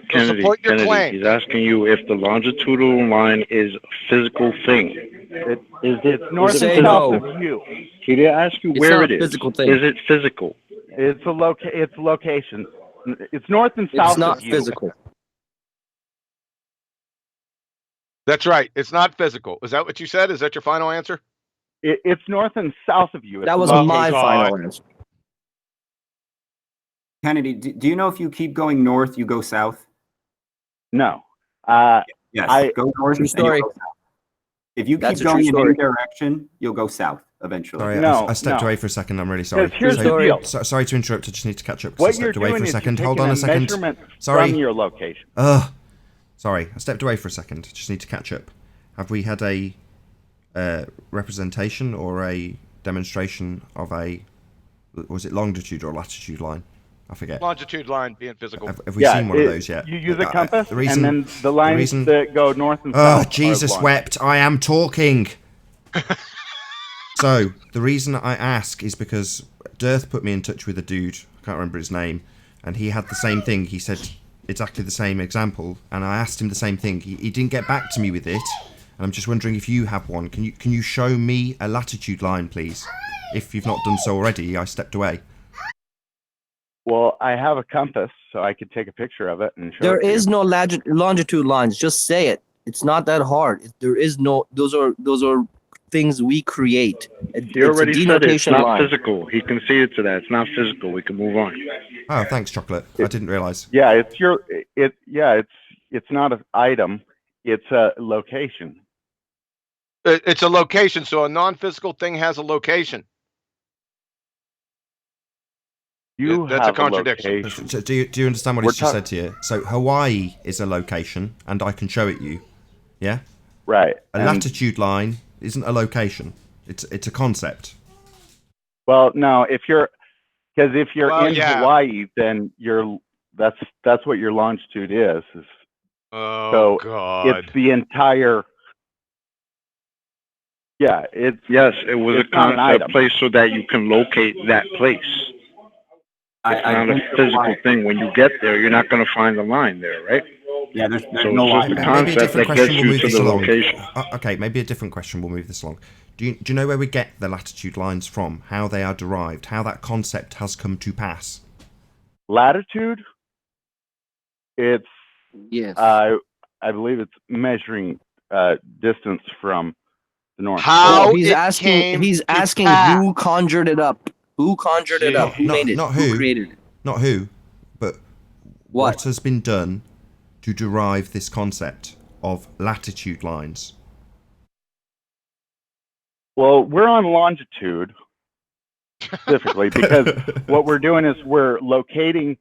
Kennedy, support your Kennedy, claim. he's asking you if the longitudinal line is a physical thing. It's north Say and south no. of you. He didn't ask you It's where not it a is. physical thing. Is it physical? It's a location. It's north and It's south not of you. physical. That's right. It's not physical. Is that what you said? Is that your final answer? It's north and south of you. It's That was location. my final answer. Kennedy, do you know if you keep going north, you go south? No. Yes. Go north True and story. you go south. If you That's keep a true going in story. any direction, you'll go south eventually. Sorry, No, I stepped no. away for a second. I'm really sorry. Because here's the So- deal. sorry to interrupt. I just need to catch up. 'Cause What I you're stepped away doing for a is second. you're Hold taking on a a second. measurement Sorry. from your location. Sorry, I stepped away for a second. Just need to catch up. Have we had a representation or a demonstration of a, was it longitude or latitude line? I forget. Longitude line being physical. Have we seen one of those yet? You use a compass, the reason- and then the lines reason- that go north and Oh, south. Jesus are wept. I am talking. So, the reason I ask is because Dirth put me in touch with a dude, I can't remember his name, and he had the same thing. He said exactly the same example, and I asked him the same thing. He didn't get back to me with it, and I'm just wondering if you have one. Can you show me a latitude line, please? If you've not done so already, I stepped away. Well, I have a compass, so I could take a picture of it and show There it to is you. no longitude lines. Just say it. It's not that hard. There is no. Those are things we create. He already it's a said it's denotation not line. physical. He conceded to that. It's not physical. We can move on. Oh, thanks, Chocolate. I didn't realise. Yeah, it's not an item. It's a location. It's a location, so a non-physical thing has a location. That's a have contradiction. location. So do you understand what We're he's just said to you? So Hawaii is a location, and I can show it you. Yeah? Right. A latitude line isn't a location. It's a concept. Well, no, if you're Well, in yeah. Hawaii, then that's what your longitude is. Oh, So God. it's the entire. Yeah, it's Yes, it was it's a not an concept item. place so that you can locate that place. It's not a physical thing. When you get there, you're not going to find the line there, right? Yeah, there's So no it's just line. a Maybe a concept different that gets question will you move to this the along. location. Okay, maybe a different question will move this along. Do you know where we get the latitude lines from? How they are derived? How that concept has come to pass? Latitude. It's Yes. I believe it's measuring distance from the North How Pole. he's it asking. came He's to asking pass. who conjured it up. Who conjured it up? Who Not- made it? not Who who. created it? Not who, but what has been done to derive this concept of latitude lines? Well, we're on longitude specifically because what we're doing is we're locating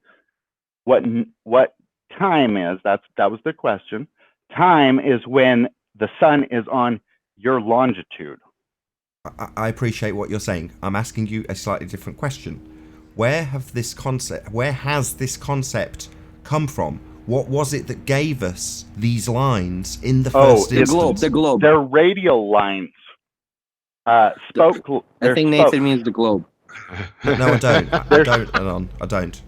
what time is. That was the question. Time is when the sun is on your longitude. I appreciate what you're saying. I'm asking you a slightly different question. Where has this concept come from? What was it that gave us these lines in the first instance? The globe. They're radial lines. I think Nathan means the globe. No, I don't. I don't.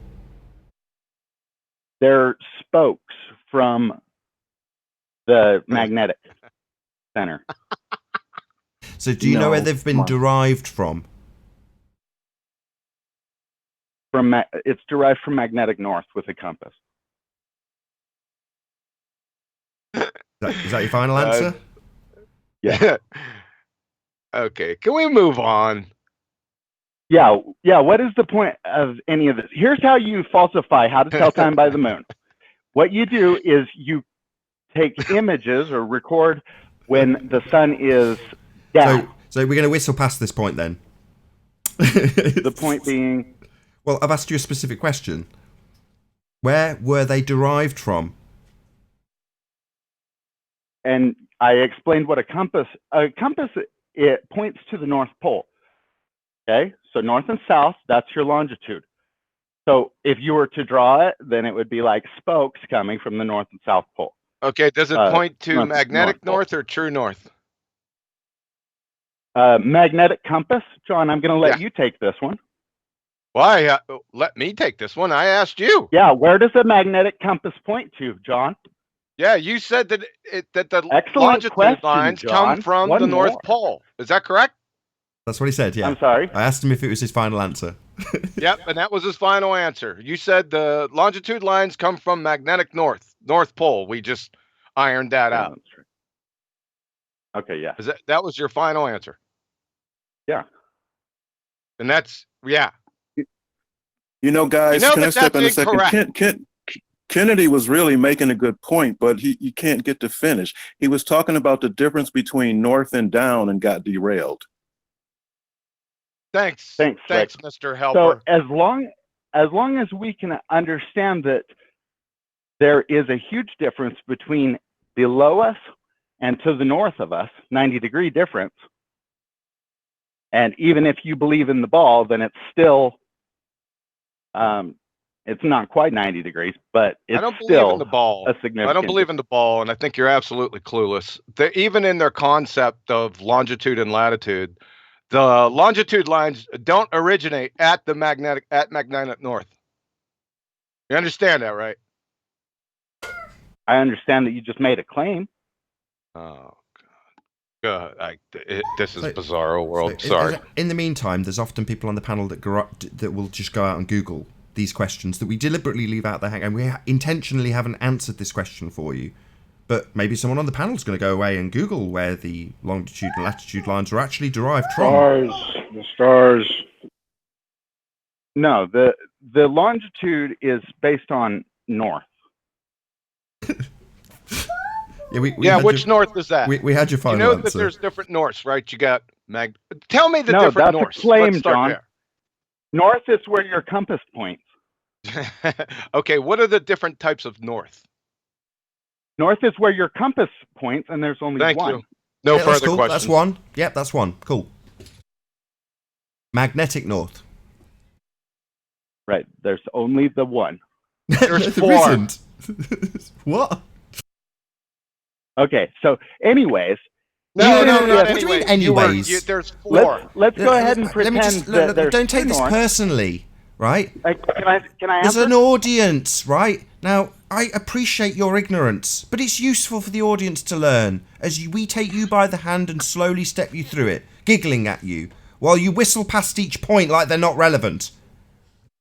They're spokes from the magnetic center. So do you know where they've been derived from? It's derived from magnetic north with a compass. Is that your final answer? Yeah. Okay, can we move on? Yeah. What is the point of any of this? Here's how you falsify how to tell time by the moon. What you do is you take images or record when the sun is down. So we're going to whistle past this point then. The point being? Well, I've asked you a specific question. Where were they derived from? And I explained what a compass it points to the North Pole. Okay, so north and south, that's your longitude. So if you were to draw it, then it would be like spokes coming from the North and South Pole. Okay, does it point to magnetic north or true north? Magnetic compass. John, I'm going to let you take this one. Why? Let me take this one. I asked you. Yeah, where does a magnetic compass point to, John? Yeah, you said that the longitude lines come from the North Pole. Is that correct? That's what he said, yeah. I'm sorry? I asked him if it was his final answer. Yep, and that was his final answer. You said the longitude lines come from magnetic North Pole. We just ironed that out. That's true. Okay, yeah. That was your final answer? Yeah. And that's, yeah. You know, guys, can I step in a second? Kennedy was really making a good point, but you can't get to finish. He was talking about the difference between north and down and got derailed. Thanks, Mr. Helper. So as long as we can understand that there is a huge difference between below us and to the north of us, 90-degree difference, and even if you believe in the ball, then it's still it's not quite 90 degrees, but it's still in the ball. A significant. I don't believe in the ball, and I think you're absolutely clueless. Even in their concept of longitude and latitude, the longitude lines don't originate at the magnetic north. You understand that, right? I understand that you just made a claim. Oh God! This is bizarro world. Sorry. In the meantime, there's often people on the panel that will just go out and Google these questions that we deliberately leave out there, and we intentionally haven't answered this question for you. But maybe someone on the panel is going to go away and Google where the longitude and latitude lines are actually derived from. The stars. No, the longitude is based on north. Yeah, which north is that? We had your final answer. You know answer. that there's different norths, right? You got Tell me the no, different that's norths. A claim, Let's start John. there. North is where your compass points. Okay, what are the different types of north? North is where your compass points, and there's only one. Thank you. No further cool. questions. That's one. Yep, that's one. Cool. Magnetic north. Right. There's only the one. There's four. What? Okay. So, anyways. No, anyways. There's four. Let's go ahead and pretend that there's don't take this north. personally, right? Can I There's answer? an audience, right? Now, I appreciate your ignorance, but it's useful for the audience to learn as we take you by the hand and slowly step you through it, giggling at you, while you whistle past each point like they're not relevant.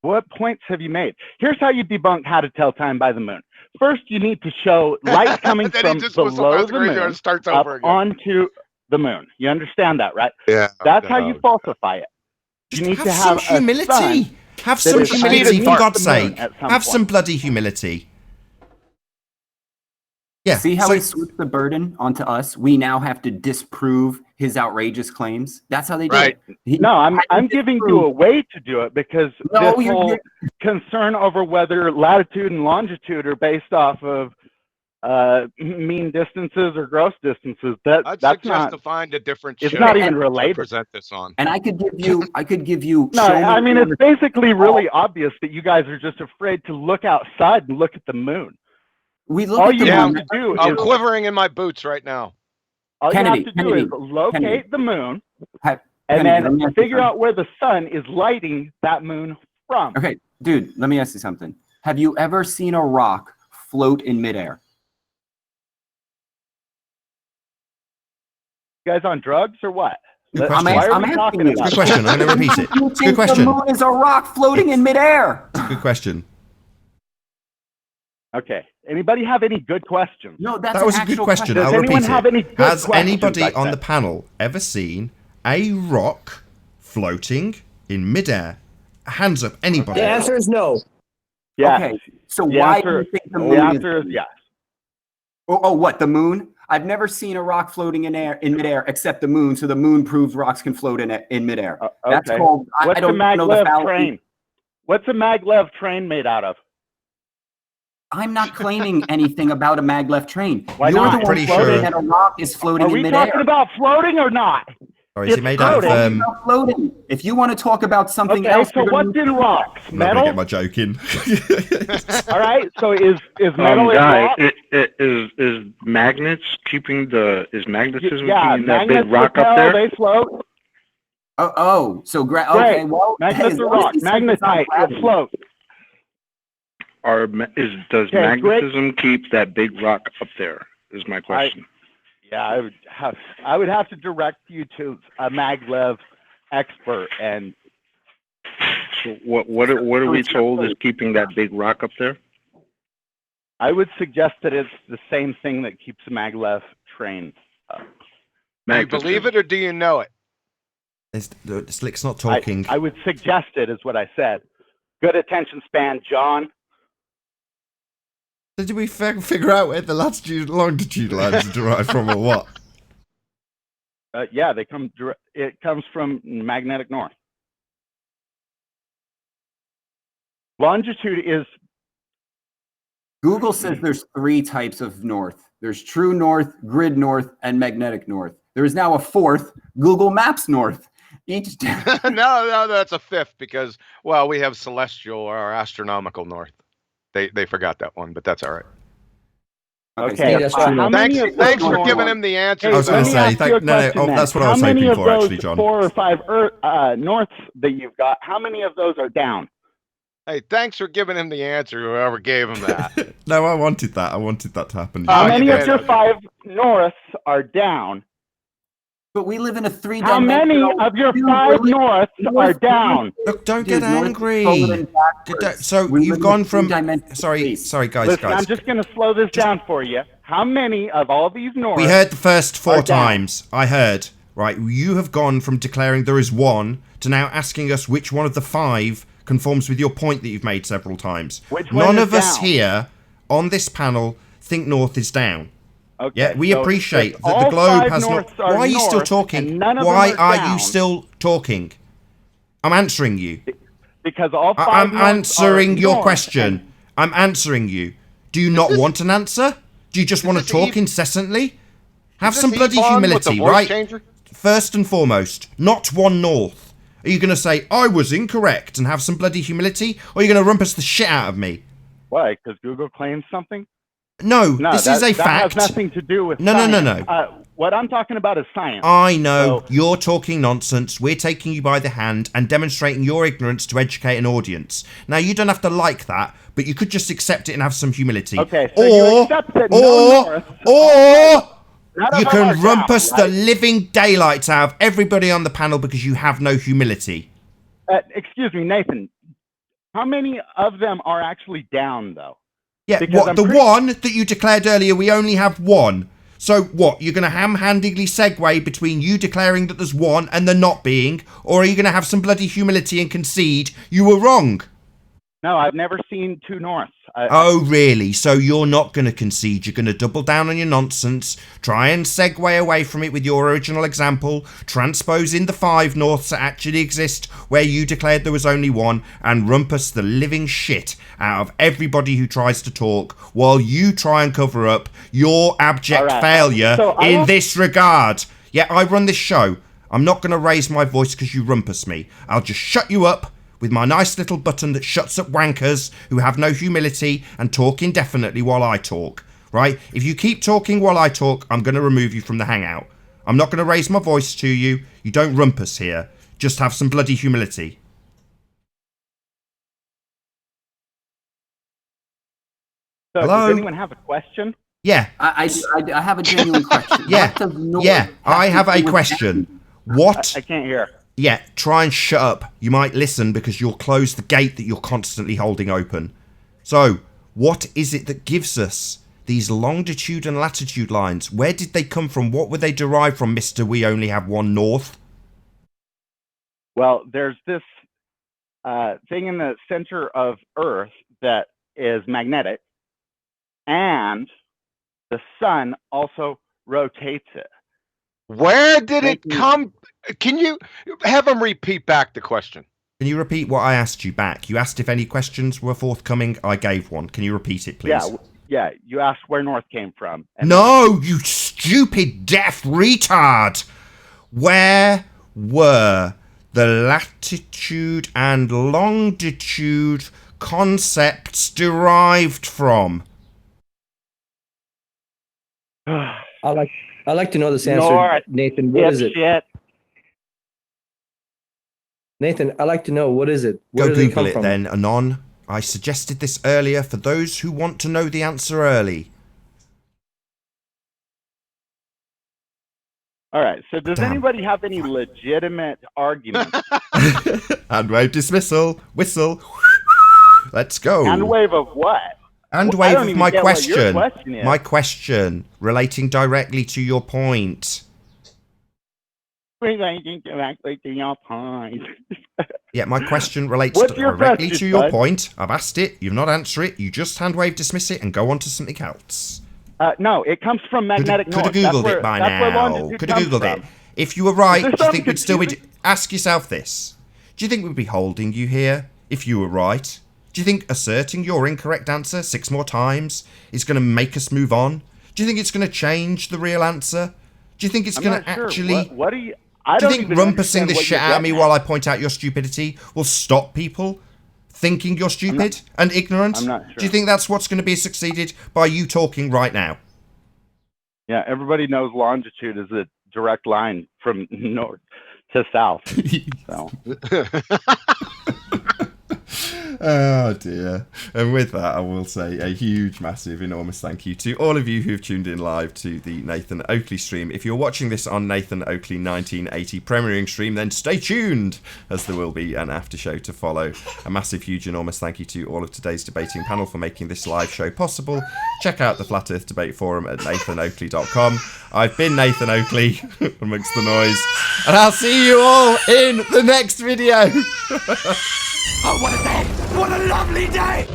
What points have you made? Here's how you debunk how to tell time by the moon. First, you need to show light coming from below the moon up onto the moon. You understand that, right? Yeah. That's how you falsify it. Just you need have to have some humility. Have some it's humility, for beneath God's the moon sake. at some Have point. some bloody humility. Yeah. See how so- he switched the burden onto us? We now have to disprove his outrageous claims. That's how they did it. No, I'm giving you a way to do it because No, this you're- whole concern over whether latitude and longitude are based off of mean distances or gross distances. I'd That's suggest not. to find a different It's show not even to related. present this on. And I could give you. No, show me I mean the it's basically really obvious that you guys are just afraid to look outside and look at the moon. We look All at the you have moon. to do I'm is quivering in my boots right now. all Kennedy, you have to do is Kennedy, locate Kennedy. the moon Have- and Kennedy, let me then ask you figure something. out where the sun is lighting that moon from. Okay, dude, let me ask you something. Have you ever seen a rock float in midair? You guys on drugs or what? Good I'm, question. Why are I'm we asking talking you. about Good question. I'm going to repeat it. You Good think question. the moon is a rock floating in midair? Good question. Okay. Anybody have any good questions? No, that's That an was a good actual question. Does I'll anyone repeat have it. any good Has questions anybody like on that? the panel ever seen a rock floating in midair? Hands up, anybody. The answer is no. Yes. Okay, so The why answer- do you think the The moon answer is yes. Oh, what, the moon? I've never seen a rock floating in midair except the moon, so the moon proves rocks can float in midair. That's Okay. called, What's I don't a know the maglev fallacy. train? What's a maglev train made out of? I'm not claiming anything about a maglev train. Why You're not? the one Pretty claiming sure- that a rock is floating Are in we midair. talking about floating or not? Or is it It's made out of... floating. About floating. If you want to talk about something Okay, else, so you're gonna what's in rocks? I'm not going to Metal? get my joke in. All right, so is metal in Guy, rock? is magnets keeping is magnetism Yeah, keeping that magnets big rock repel, up there? they float. so okay, Great. well, Magnets as are long as rock. he says it's not Magnetite, gravity. it floats. Does Okay, magnetism keep that big rock up there? Is my question. Yeah, I would have to direct you to a maglev expert, and So what are we told is keeping that big rock up there? I would suggest that it's the same thing that keeps a maglev train up. Do you believe it or do you know it? Slick's not talking. I would suggest it is what I said. Good attention span, John. Did we figure out where the latitude and longitude lines are derived from or what? Yeah, it comes from magnetic north. Longitude is Google says there's 3 types of north. There's true north, grid north, and magnetic north. There is now a 4th, Google Maps north. Each no, that's a 5th because, well, we have celestial or astronomical north. They forgot that one, but that's all right. okay. that's true. Thanks for giving him the answer. I was going to say, question that's what I how was many hoping of for, those actually, John. 4 or 5 norths that you've got, how many of those are down? Hey, thanks for giving him the answer, whoever gave him that. No, I wanted that. I wanted that to happen. How Oh, many you of did. your 5 norths are down? But we live in a 3-dimensional... How many of your 5 norths are down? Look, don't Dude, get north is angry. forward and backwards. So We live you've in gone a from... 3-dimensional Sorry, space. guys. Listen, I'm just going to slow this down for you. How many of all these norths... We heard the first 4 are down? times. I heard. Right, you have gone from declaring there is 1 to now asking us which one of the 5 conforms with your point that you've made several times. Which one None is of us down? here on this panel think north is down. Okay, Yeah, we so appreciate if that the all globe 5 has not... norths are Why are you still north talking? and none of Why them are down, you still talking? I'm answering you. Because all 5 I'm norths answering are your north question. I'm answering you. Do you not want an answer? Do you just want to this talk Eve- incessantly? Have Is some this bloody Yvonne with the humility, voice right? changer? First and foremost, not one north. Are you going to say, I was incorrect and have some bloody humility? Or are you going to rumpus the shit out of me? Why? Because Google claims something? No, No, this that, is a that fact. has nothing to do with No. science. What I'm talking about is science. I know, So- you're talking nonsense. We're taking you by the hand and demonstrating your ignorance to educate an audience. Now, you don't have to like that, but you could just accept it and have some humility. Okay, so you accept that no north... None of You them can are down, rumpus the right? living daylights out of everybody on the panel because you have no humility. Excuse me, Nathan. How many of them are actually down, though? Yeah, Because what, I'm the pretty- one that you declared earlier, we only have 1. So what, you're going to ham-handedly segue between you declaring that there's one and there not being, or are you going to have some bloody humility and concede you were wrong? No, I've never seen two norths. Oh, really? So you're not going to concede? You're going to double down on your nonsense, try and segue away from it with your original example, transpose in the 5 norths that actually exist where you declared there was only one, and rumpus the living shit out of everybody who tries to talk while you try and cover up your abject failure in this regard. Yeah, I run this show. I'm not going to raise my voice because you rumpus me. I'll just shut you up with my nice little button that shuts up wankers who have no humility and talk indefinitely while I talk, right? If you keep talking while I talk, I'm going to remove you from the hangout. I'm not going to raise my voice to you. You don't rumpus here. Just have some bloody humility. So Hello? Does anyone have a question? Yeah. I have a genuine question. Yeah. I have a question. What? I can't hear. Yeah, try and shut up. You might listen because you'll close the gate that you're constantly holding open. So, what is it that gives us these longitude and latitude lines? Where did they come from? What were they derived from, Mr. We Only Have One North? Well, there's this thing in the center of Earth that is magnetic, and the sun also rotates it. Where did it come? Can you have him repeat back the question? Can you repeat what I asked you back? You asked if any questions were forthcoming. I gave one. Can you repeat it, please? Yeah. You asked where North came from. No, you stupid deaf retard! Where were the latitude and longitude concepts derived from? I like to know this answer, North, Nathan. What is it? Shit. Nathan, I like to know, what is it? Where Go does it Google come it from? then, Anon. I suggested this earlier for those who want to know the answer early. All right. So does anybody have any legitimate argument? Hand wave dismissal. Whistle. Let's go. Hand wave of what? And Well, I wave don't of even my get what your question. question is. My question relating directly to your point. Relating directly to your point. Yeah, my question relates What's your directly question, to your bud? point. I've asked it. You've not answered it. You just hand wave dismiss it and go on to something else. No, it comes from magnetic Could have north. Googled That's it by that's where now. longitude Could have comes Googled from. it. If you were right, Is do this you think we'd still be... confusing? Ask yourself this. Do you think we'd be holding you here if you were right? Do you think asserting your incorrect answer 6 more times is going to make us move on? Do you think it's going to change the real answer? Do you think it's going to actually... What do you... Do you think rumpusing the shit out of me while I point out your stupidity will stop people thinking you're stupid and ignorant? I'm not sure. Do you think that's what's going to be succeeded by you talking right now? Yeah, everybody knows longitude is a direct line from north to south. So. Oh dear. And with that, I will say a huge, massive, enormous thank you to all of you who've tuned in live to the Nathan Oakley stream. If you're watching this on Nathan Oakley 1980 premiering stream, then stay tuned, as there will be an after show to follow. A massive, huge, enormous thank you to all of today's debating panel for making this live show possible. Check out the Flat Earth Debate Forum at nathanoakley.com. I've been Nathan Oakley, amongst the noise, and I'll see you all in the next video. Oh, what a day! What a lovely day!